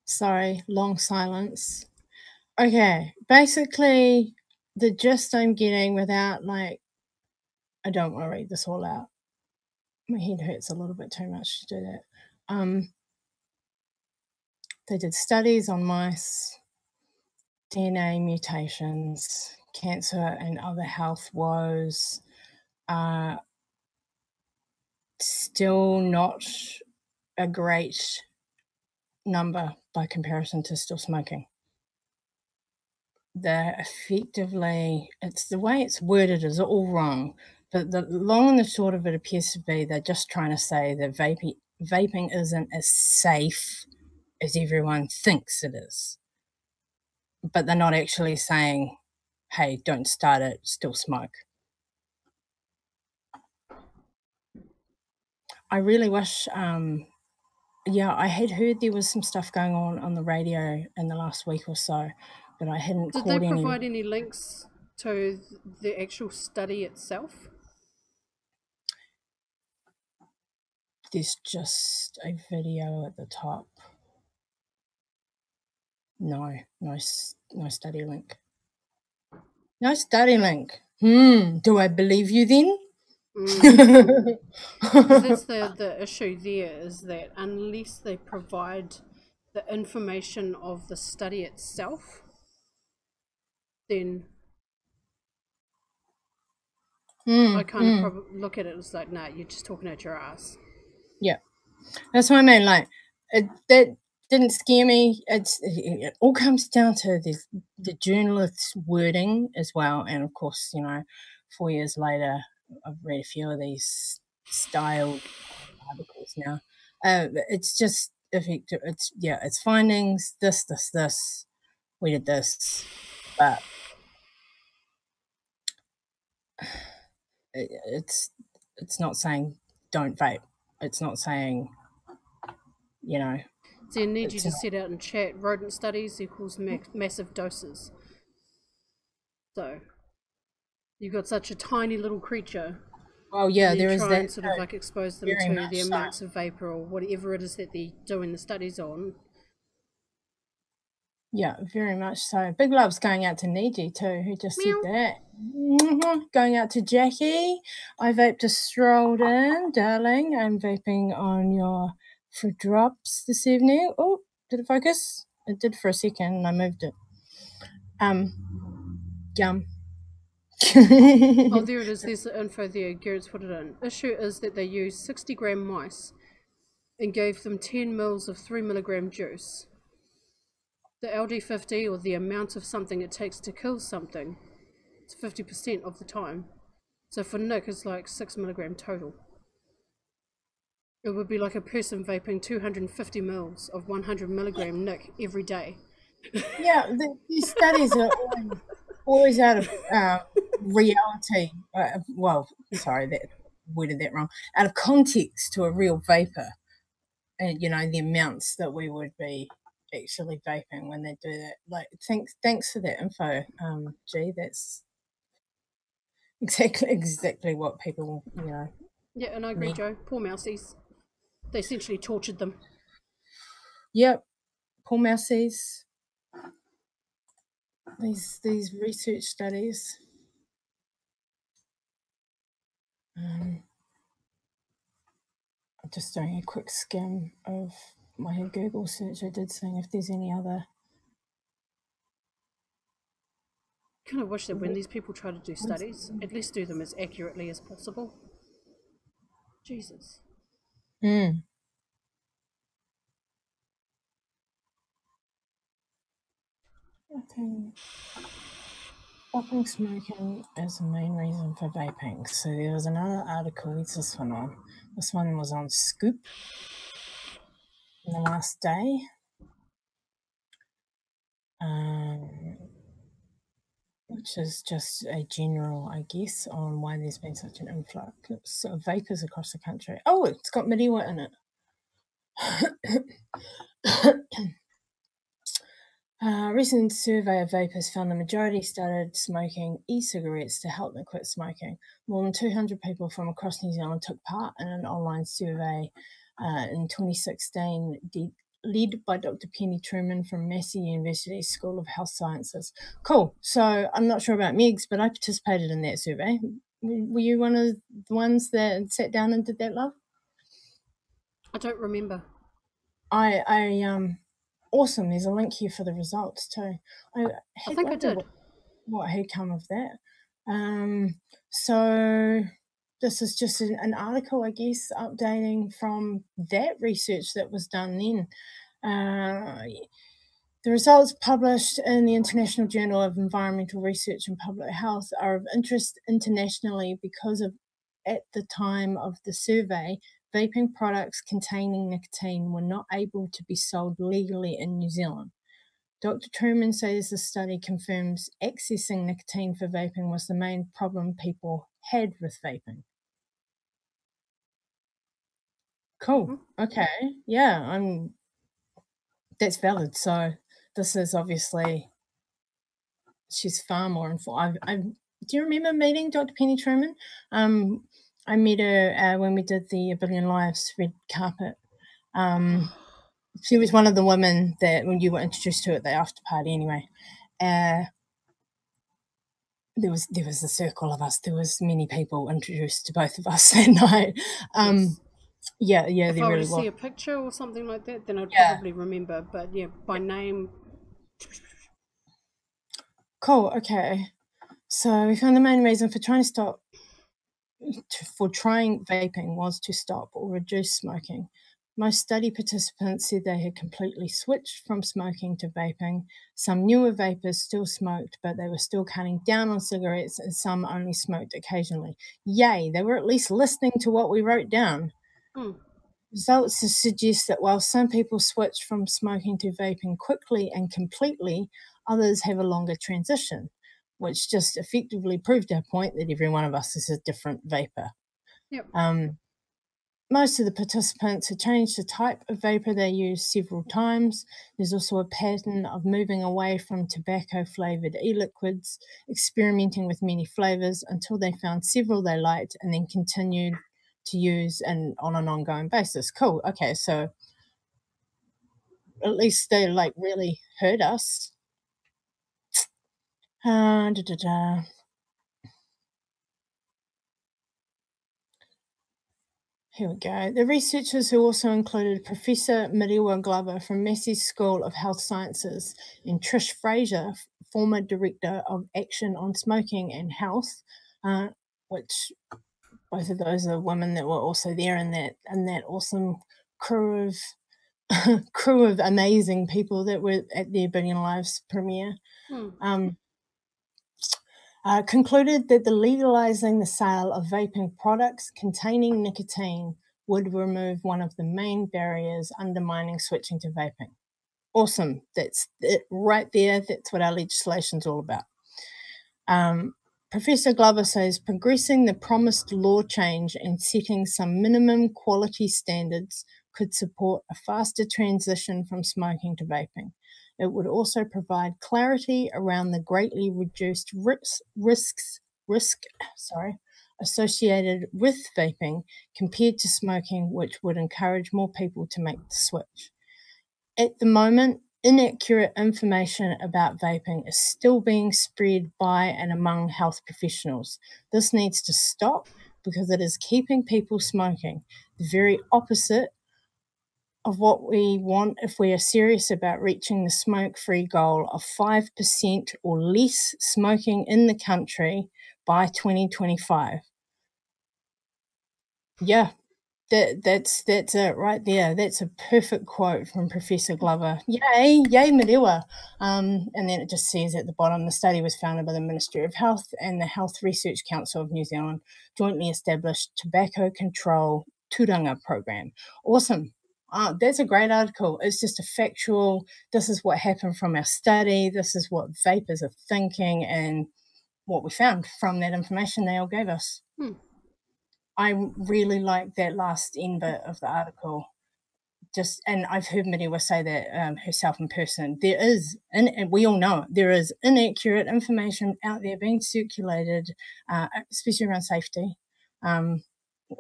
Sorry, long silence. Okay, basically, the gist I'm getting without, like, I don't want to read this all out. My head hurts a little bit too much to do that. They did studies on mice, DNA mutations, cancer, and other health woes. Still not a great number by comparison to still smoking. They're effectively, it's the way it's worded is all wrong, but the long and the short of it appears to be they're just trying to say that vaping isn't as safe as everyone thinks it is. But they're not actually saying, hey, don't start it, still smoke. I really wish, I had heard there was some stuff going on the radio in the last week or so, but I hadn't
Did
caught
they
any.
provide any links to the actual study itself?
There's just a video at the top. No study link. No study link. Do I believe you then?
Because that's the issue there, is that unless they provide the information of the study itself, then I kind of look at it as like, nah, you're just talking out your ass.
Yeah, that's what I mean. Like, that didn't scare me. It all comes down to the journalist's wording as well, and of course, 4 years later, I've read a few of these styled articles now. It's just effective. It's findings. This. We did this, but it's not saying don't vape. It's not saying, you know.
So I need you to set out in chat rodent studies equals massive doses. So you've got such a tiny little creature.
Well, yeah, there is
try
that.
And sort of like expose them to the amounts of vapor or whatever it is that they're doing the studies on.
Yeah, very much so. Big loves going out to Niji too, who just said that. Going out to Jackie. I vaped a strolled in, darling. I'm vaping on your for drops this evening. Oh, did it focus? It did for a second and I moved it. Yum.
Oh, there it is. There's the info there. Garrett's put it in. Issue is that they used 60-gram mice and gave them 10 mils of 3 milligram juice. The LD50, or the amount of something it takes to kill something, it's 50% of the time. So for Nick, it's like 6 milligram total. It would be like a person vaping 250 mils of 100 milligram Nick every day.
Yeah, these studies are always out of reality. Well, sorry, that worded that wrong. Out of context to a real vapor, and you know the amounts that we would be actually vaping when they do that. Like, thanks for that info, G. That's exactly what people, you know.
Yeah, and I agree, need. Joe. Poor mousies. They essentially tortured them.
Yep, poor mousies. These research studies. I'm just doing a quick skim of my Google search I did, seeing if there's any other.
I kind of wish that when these people try to do studies, at least do them as accurately as possible. Jesus.
Okay. Stopping smoking is the main reason for vaping. So there was another article. What's this one on? This one was on Scoop in the last day. Which is just a general, I guess, on why there's been such an influx of vapors across the country. Oh, it's got Mediwa in it. A recent survey of vapers found the majority started smoking e-cigarettes to help them quit smoking. More than 200 people from across New Zealand took part in an online survey in 2016, led by Dr. Penny Truman from Massey University School of Health Sciences. Cool. So I'm not sure about Megs, but I participated in that survey. Were you one of the ones that sat down and did that, love?
I don't remember.
Awesome. There's a link here for the results too.
I think I did.
What had come of that? So this is just an article, I guess, updating from that research that was done then. The results published in the International Journal of Environmental Research and Public Health are of interest internationally because at the time of the survey, vaping products containing nicotine were not able to be sold legally in New Zealand. Dr. Truman says the study confirms accessing nicotine for vaping was the main problem people had with vaping. Cool. Okay. Yeah, that's valid. So this is obviously, she's far more informed. Do you remember meeting Dr. Penny Truman? I met her when we did the A Billion Lives red carpet. She was one of the women that when you were introduced to at the after party anyway. There was a circle of us. There was many people introduced to both of us that night. Yes. Yeah,
if I were to see a picture or something like that, then I'd probably remember. But yeah, by name.
Cool. Okay. So we found the main reason for trying vaping was to stop or reduce smoking. Most study participants said they had completely switched from smoking to vaping. Some newer vapers still smoked, but they were still cutting down on cigarettes, and some only smoked occasionally. Yay, they were at least listening to what we wrote down. Results suggest that while some people switch from smoking to vaping quickly and completely, others have a longer transition, which just effectively proved our point that every one of us is a different vapor.
Yep.
Most of the participants have changed the type of vapor they use several times. There's also a pattern of moving away from tobacco-flavored e-liquids, experimenting with many flavors until they found several they liked and then continued to use on an ongoing basis. Cool. Okay, so at least they like really heard us. Here we go. The researchers who also included Professor Miriwa Glover from Massey's School of Health Sciences and Trish Fraser, former Director of Action on Smoking and Health, which both of those are women that were also there in that awesome crew of amazing people that were at the Billion Lives premiere. Concluded that the legalizing the sale of vaping products containing nicotine would remove one of the main barriers undermining switching to vaping. Awesome. That's it right there. That's what our legislation's all about. Professor Glover says progressing the promised law change and setting some minimum quality standards could support a faster transition from smoking to vaping. It would also provide clarity around the greatly reduced risk associated with vaping compared to smoking, which would encourage more people to make the switch. At the moment, inaccurate information about vaping is still being spread by and among health professionals. This needs to stop because it is keeping people smoking, the very opposite of what we want if we are serious about reaching the smoke-free goal of 5% or less smoking in the country by 2025. Yeah, that's it right there. That's a perfect quote from Professor Glover. Yay, Madiwa. And then it just says at the bottom, the study was founded by the Ministry of Health and the Health Research Council of New Zealand, jointly established Tobacco Control Turanga Program. Awesome. That's a great article. It's just a factual, this is what happened from our study, this is what vapors are thinking, and what we found from that information they all gave us. I really like that last end bit of the article. And I've heard Miriwa say that herself in person. There is, and we all know it, there is inaccurate information out there being circulated, especially around safety, let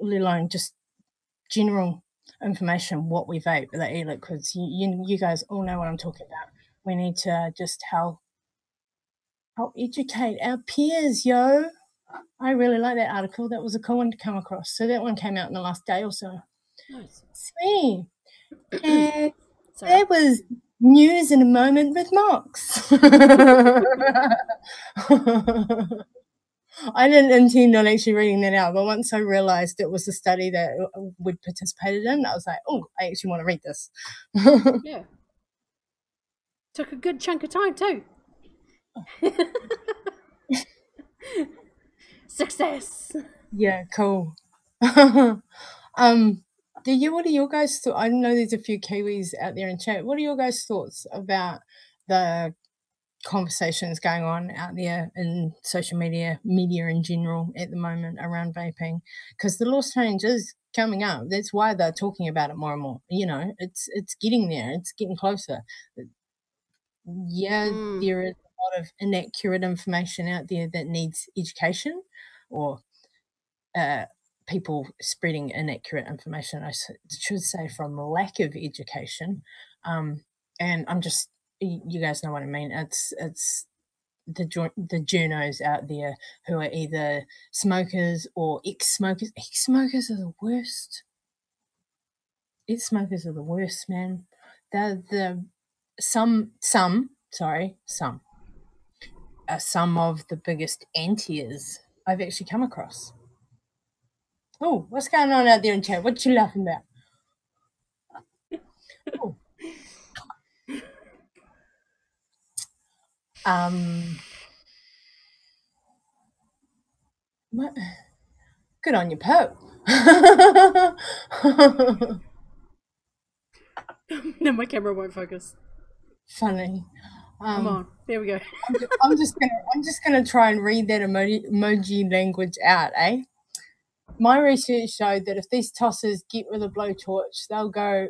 alone just general information, what we vape, the e-liquids. You guys all know what I'm talking about. We need to just help educate our peers, yo. I really like that article. That was a cool one to come across. So that one came out in the last day or so.
Nice.
Sweet. And that was news in a moment with Mox. I didn't intend on actually reading that out, but once I realized it was a study that we'd participated in, I was like, oh, I actually want to read this.
Yeah. Took a good chunk of time too. Success.
Yeah, cool. What are your guys' thoughts? I know there's a few Kiwis out there in chat. What are your guys' thoughts about the conversations going on out there in social media in general at the moment around vaping? Because the law change is coming up. That's why they're talking about it more and more. You know, it's getting there. It's getting closer. Yeah, there is a lot of inaccurate information out there that needs education, or people spreading inaccurate information, I should say, from lack of education. And I'm just, you guys know what I mean. It's the journos out there who are either smokers or ex-smokers. Ex-smokers are the worst. Ex-smokers are the worst, man. Some are some of the biggest antiers I've actually come across. Oh, what's going on out there in chat? What you laughing about? Oh. What? Good on you, Pope.
No, my camera won't focus.
Funny.
Come on, there we go.
I'm just gonna try and read that emoji language out, eh? My research showed that if these tossers get with a blowtorch, they'll go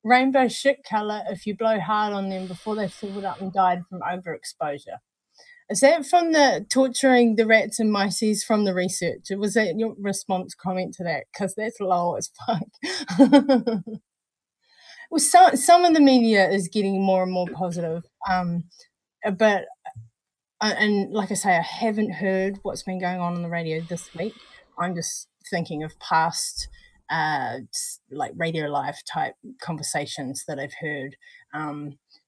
rainbow shit color if you blow hard on them before they shriveled up and died from overexposure. Is that from the torturing the rats and mice from the research? Was that your response comment to that? Because that's low as fuck. Well, some of the media is getting more and more positive, but and like I say, I haven't heard what's been going on the radio this week. I'm just thinking of past like Radio Live type conversations that I've heard.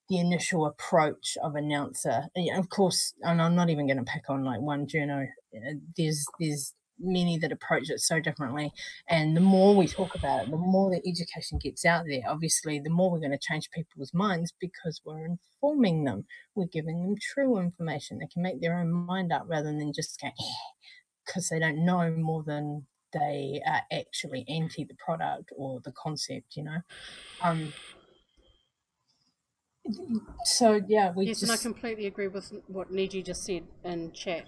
The initial approach of announcer, and of course, and I'm not even going to pick on like one journo. There's many that approach it so differently, and the more we talk about it, the more the education gets out there. Obviously, the more we're going to change people's minds because we're informing them, we're giving them true information. They can make their own mind up rather than just go because they don't know more than they are actually anti the product or the concept, you know. So yeah,
Yes, and I completely agree with what Niji just said in chat.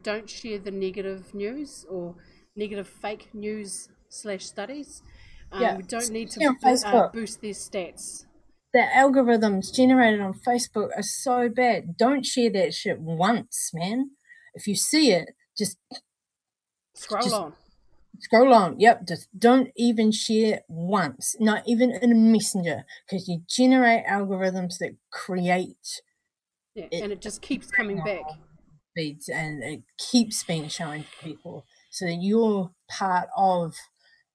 Don't share the negative news or negative fake news / studies. We don't need to boost their stats.
The algorithms generated on Facebook are so bad. Don't share that shit once, man. If you see it, just
scroll on.
Scroll on. Yep. Just don't even share once, not even in a messenger, because you generate algorithms that create.
Yeah, and it just keeps coming back.
Feeds, and it keeps being shown to people, so that you're part of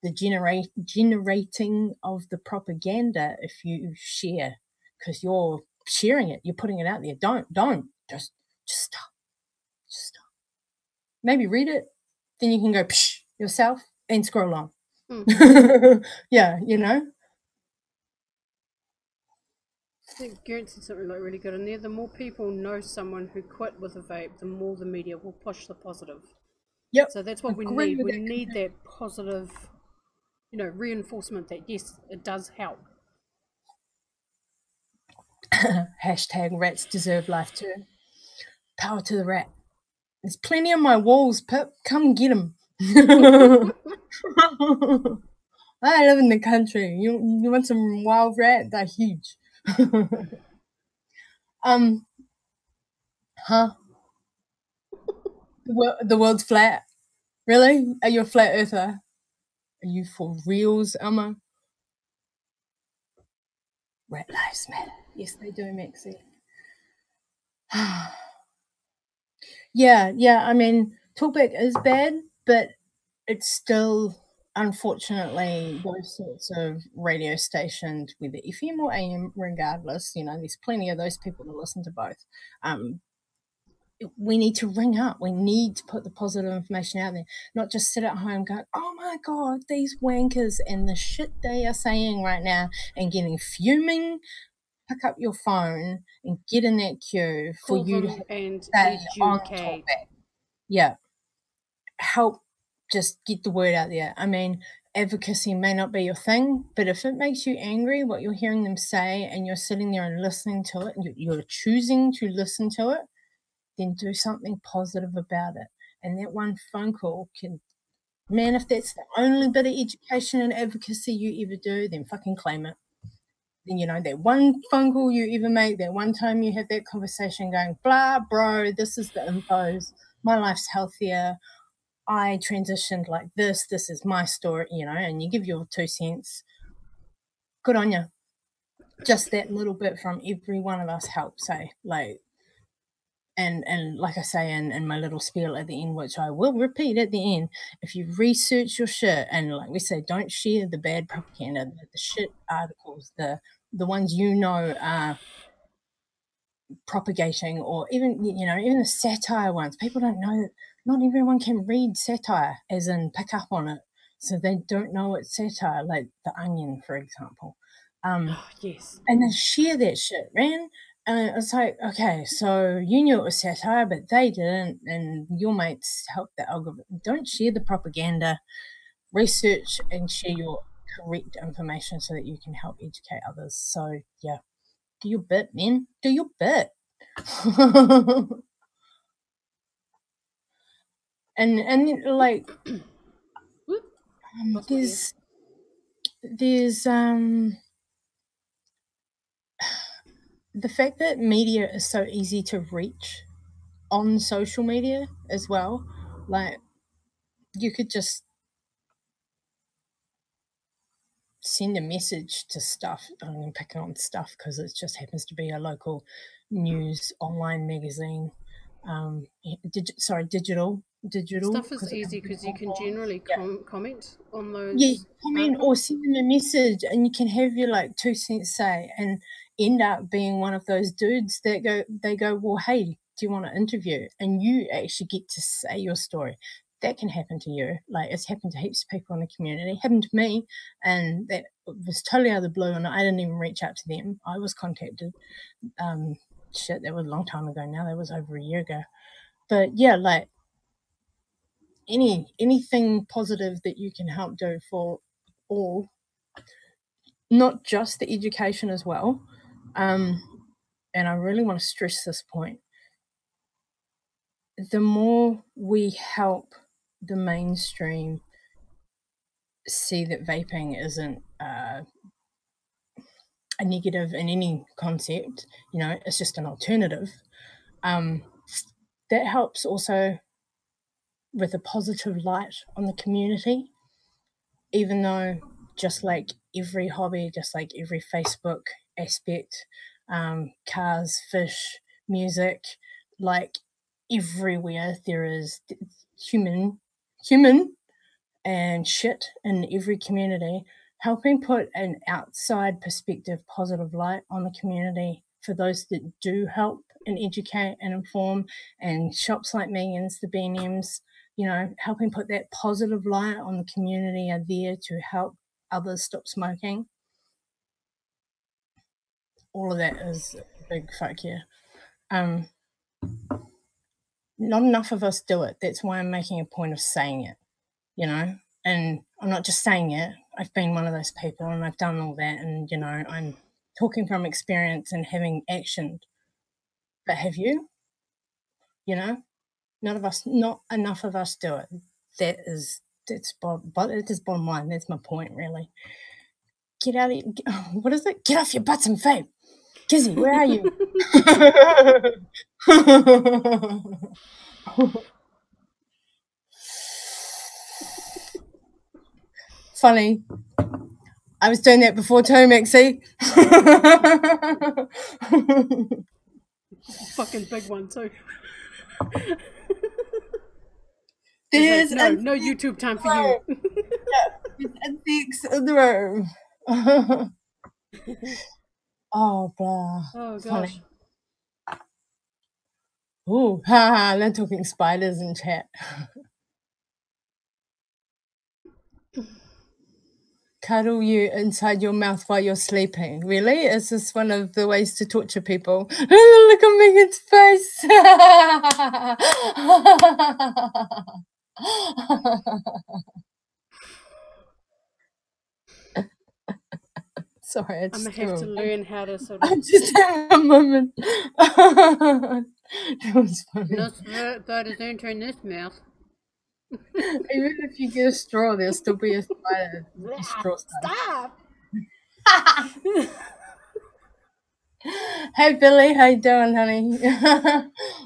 the generating of the propaganda. If you share, because you're sharing it, you're putting it out there. Don't just stop. Maybe read it, then you can go psh yourself and scroll on. Yeah, you know.
I think Geraint said something like really good in there. The more people know someone who quit with a vape, the more the media will push the positive.
Yep.
So that's what we need. We need that positive, reinforcement that yes, it does help.
Hashtag rats deserve life too. Power to the rat. There's plenty on my walls, Pip. Come get them. I live in the country. You want some wild rat? They're huge. Huh? The world's flat. Really? Are you a flat earther? Are you for reals, Emma? Rat lives matter. Yes, they do, Maxie. Yeah. I mean, talkback is bad, but it's still, unfortunately, those sorts of radio stations, whether FM or AM, regardless, there's plenty of those people that listen to both. We need to ring up. We need to put the positive information out there, not just sit at home going, oh my God, these wankers and the shit they are saying right now, and getting fuming. Pick up your phone and get in that queue for you to stay on talkback. Yeah. Help just get the word out there. I mean, advocacy may not be your thing, but if it makes you angry what you're hearing them say and you're sitting there and listening to it, and you're choosing to listen to it, then do something positive about it. And that one phone call can, man, if that's the only bit of education and advocacy you ever do, then fucking claim it. Then, that one phone call you ever make, that one time you have that conversation going, blah, bro, this is the infos, my life's healthier, I transitioned like this is my story, and you give your 2 cents, good on you. Just that little bit from every one of us helps, eh? Like, and like I say in my little spiel at the end, which I will repeat at the end, if you research your shit, and like we say, don't share the bad propaganda, the shit articles, the ones are propagating, or even the satire ones. People don't know, not everyone can read satire as in pick up on it, so they don't know it's satire, like The Onion, for example.
Yes.
And they share that shit, man. And it's like, okay, so you knew it was satire, but they didn't, and your mates helped the algorithm. Don't share the propaganda. Research and share your correct information so that you can help educate others. So yeah, do your bit, man. Do your bit. and like there's the fact that media is so easy to reach on social media as well. Like you could just send a message to stuff. I'm picking on stuff because it just happens to be a local news online magazine. Digital.
Stuff is easy because you can generally comment on those.
Yeah, comment or send them a message, and you can have your like 2 cents say, and end up being one of those dudes that go, well, hey, do you want to interview? And you actually get to say your story. That can happen to you. Like it's happened to heaps of people in the community. It happened to me, and that was totally out of the blue, and I didn't even reach out to them. I was contacted. That was a long time ago now. That was over a year ago. But yeah, like anything positive that you can help do for all, not just the education as well. And I really want to stress this point. The more we help the mainstream see that vaping isn't a negative in any concept, it's just an alternative, that helps also with a positive light on the community, even though just like every hobby, just like every Facebook aspect, cars, fish, music, like everywhere there is human and shit in every community. Helping put an outside perspective, positive light on the community for those that do help and educate and inform, and shops like Megan's, the B&Ms, helping put that positive light on the community are there to help others stop smoking. All of that is a big fuck yeah. Not enough of us do it. That's why I'm making a point of saying it, and I'm not just saying it. I've been one of those people and I've done all that, and, I'm talking from experience and having actioned. But have you? Not enough of us do it. That's bottom line. That's my point, really. Get out of what is it? Get off your butts and vape. Kizzy, where are you? Funny. I was doing that before too, Maxie.
Fucking big one too.
There's
no YouTube time for you.
There's insects in the room. Oh, blah.
Oh gosh.
Ooh, haha, they're talking spiders in chat. Cuddle you inside your mouth while you're sleeping. Really? Is this one of the ways to torture people? Look at Megan's face. Sorry,
I'm gonna have to learn how to sort of.
I just have a moment. That was funny.
That is entering this mouth.
Even if you get a straw, there'll still be a spider. Straw.
Stop!
Hey Billy, how you doing, honey?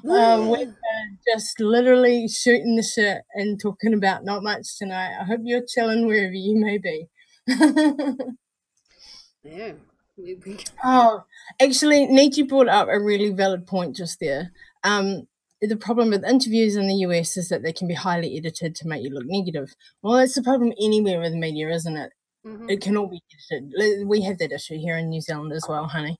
We're just literally shooting the shit and talking about not much tonight. I hope you're chilling wherever you may be.
Yeah.
Oh, actually, Nietzsche brought up a really valid point just there. The problem with interviews in the US is that they can be highly edited to make you look negative. Well, that's the problem anywhere with media, isn't it? Mm-hmm. It can all be edited. We have that issue here in New Zealand as well, honey.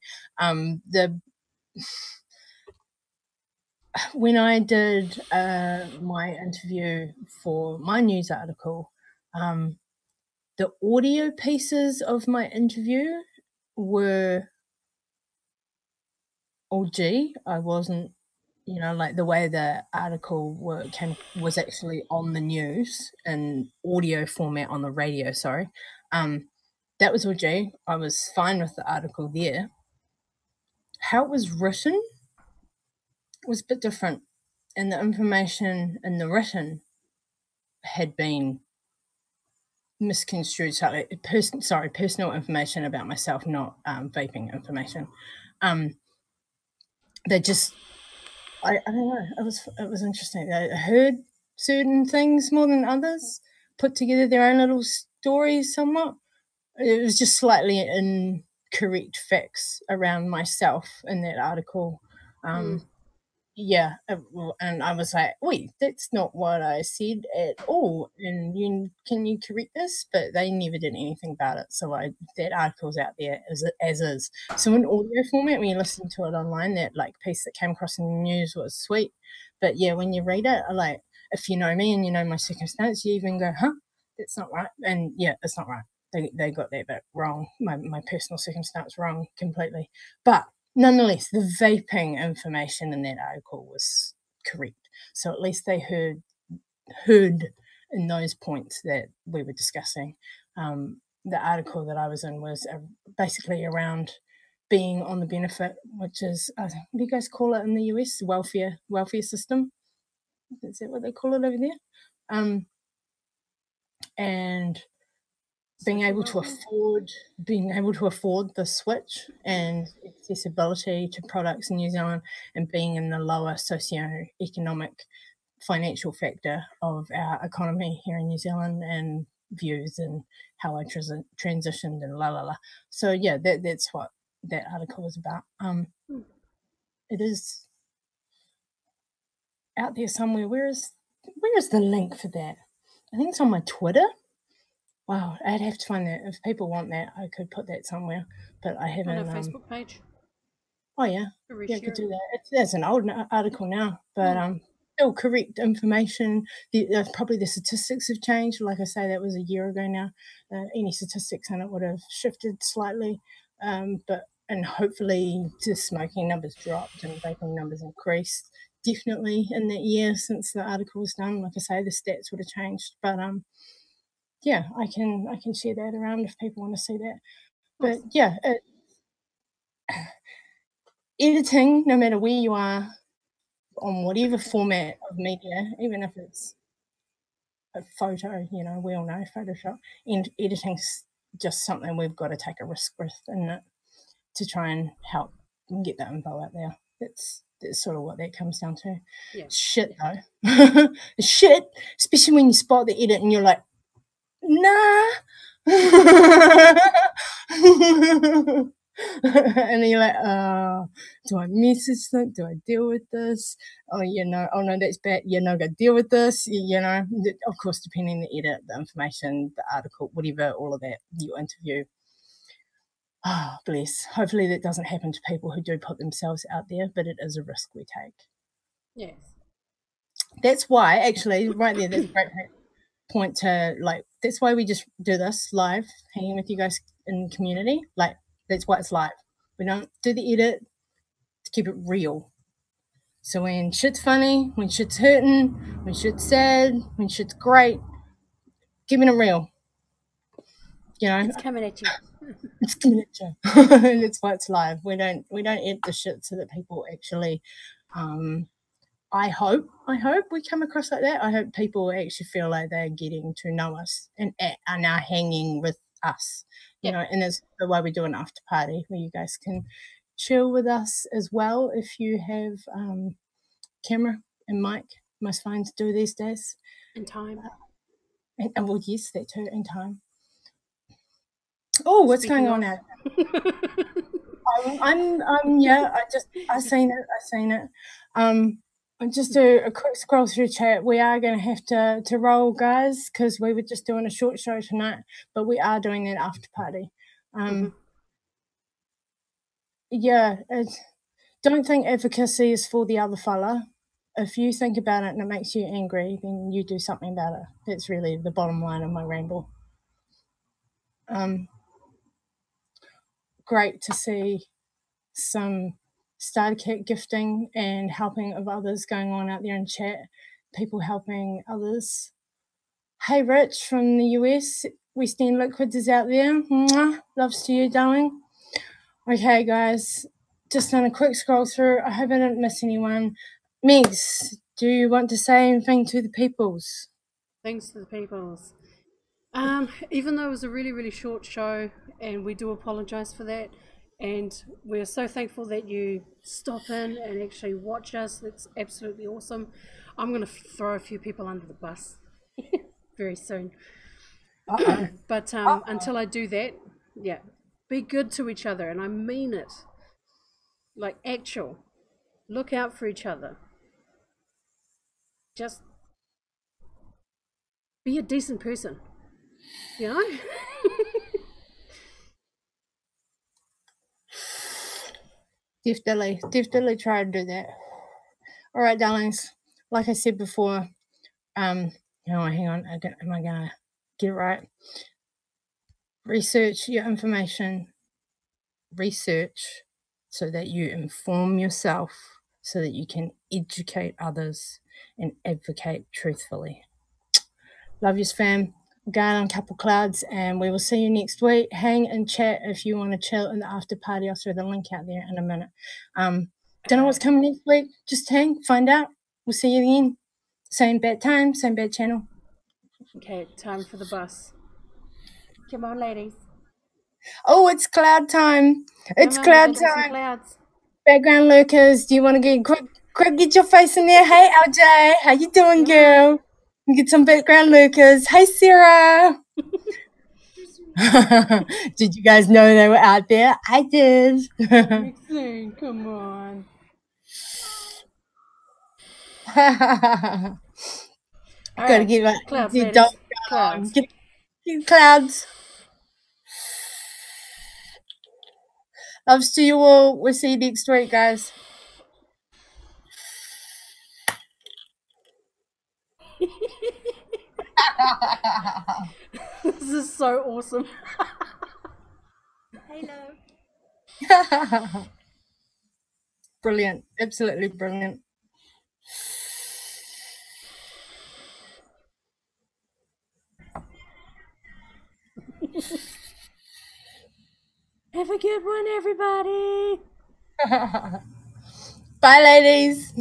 When I did my interview for my news article, the audio pieces of my interview were I wasn't, like the way the article was actually on the news in audio format on the radio, sorry. that was OG. I was fine with the article there. How it was written was a bit different, and the information in the written had been misconstrued. So, personal information about myself, not vaping information. They just, I don't know. It was interesting. I heard certain things more than others, put together their own little stories somewhat. It was just slightly incorrect facts around myself in that article. Yeah, and I was like, wait, that's not what I said at all. And can you correct this? But they never did anything about it. So that article's out there as is. So in audio format, when you listen to it online, that like piece that came across in the news was sweet. But yeah, when you read it, like if you know me and you know my circumstance, you even go, huh, that's not right. And yeah, it's not right. They got that bit wrong. My personal circumstance wrong completely. But nonetheless, the vaping information in that article was correct. So at least they heard in those points that we were discussing. The article that I was in was basically around being on the benefit, which is, what do you guys call it in the US? Welfare system. Is that what they call it over there? And being able to afford the switch and accessibility to products in New Zealand, and being in the lower socio-economic financial factor of our economy here in New Zealand, and views and how I transitioned and la la la. So yeah, that's what that article was about. It is out there somewhere. Where is the link for that? I think it's on my Twitter. Wow, I'd have to find that. If people want that, I could put that somewhere, but I haven't.
On our Facebook page.
Oh yeah, yeah, I could do that. That's an old article now, but still correct information. Probably the statistics have changed. Like I say, that was a year ago now. Any statistics in it would have shifted slightly, and hopefully the smoking numbers dropped and vaping numbers increased. Definitely in that year since the article was done. Like I say, the stats would have changed, but yeah, I can share that around if people want to see that. But yeah, editing, no matter where you are, on whatever format of media, even if it's a photo, we all know Photoshop, and editing's just something we've got to take a risk with to try and help get that info out there. That's sort of what that comes down to.
Yeah.
Shit, though. Shit, especially when you spot the edit and you're like, nah. And then you're like, do I message them? Do I deal with this? Oh, oh no, that's bad. I got to deal with this. Of course, depending on the edit, the information, the article, whatever, all of that, your interview. Oh, bless. Hopefully that doesn't happen to people who do put themselves out there, but it is a risk we take.
Yes.
That's why, actually, right there, that's a great point to, that's why we just do this live, hanging with you guys in the community. That's why it's live. We don't do the edit to keep it real. So when shit's funny, when shit's hurting, when shit's sad, when shit's great, keeping it real.
It's coming at you.
It's coming at you. That's why it's live. We don't edit the shit so that people actually I hope we come across like that. I hope people actually feel like they're getting to know us and are now hanging with us, and that's the way we do an after party where you guys can chill with us as well if you have camera and mic. Most phones do these days.
And time.
And well, yes, that too, and time. Oh, what's going on now? I seen it. Just a quick scroll through chat. We are going to have to roll, guys, because we were just doing a short show tonight, but we are doing that after party. Yeah, don't think advocacy is for the other fella. If you think about it and it makes you angry, then you do something about it. That's really the bottom line of my ramble. Great to see some starter kit gifting and helping of others going on out there in chat, people helping others. Hey Rich from the US, Western Liquids is out there. Mwah. Loves to you, darling. Okay, guys, just done a quick scroll through. I hope I didn't miss anyone. Megs, do you want to say anything to the peoples?
Thanks to the peoples. Even though it was a really, really short show, and we do apologize for that, and we're so thankful that you stop in and actually watch us. That's absolutely awesome. I'm going to throw a few people under the bus very soon. But until I do that, yeah, be good to each other, and I mean it. Like, actual. Look out for each other. Just be a decent person. You know?
Definitely try to do that. All right, darlings. Like I said before, hang on. Am I gonna get it right? Research your information. Research so that you inform yourself, so that you can educate others and advocate truthfully. Love you, fam. Going on Couple Clouds, and we will see you next week. Hang and chat if you want to chill in the after party. I'll throw the link out there in a minute. Don't know what's coming next week. Just hang, find out. We'll see you again. Same bad time, same bad channel.
Okay, time for the bus. Come on, ladies.
Oh, it's cloud time. It's
Come on,
cloud
get some
time.
clouds.
Background lurkers, do you want to get quick get your face in there? Hey, LJ, how you doing, girl? Get some background lurkers. Hey, Sarah. Did you guys know they were out there? I did.
Maxine, come on.
Gotta get my
clouds,
the
ladies.
dog
Clouds.
Get clouds. Loves to you all. We'll see you next week, guys.
This is so awesome.
Hello. Brilliant. Absolutely brilliant.
Have a good one, everybody.
Bye, ladies.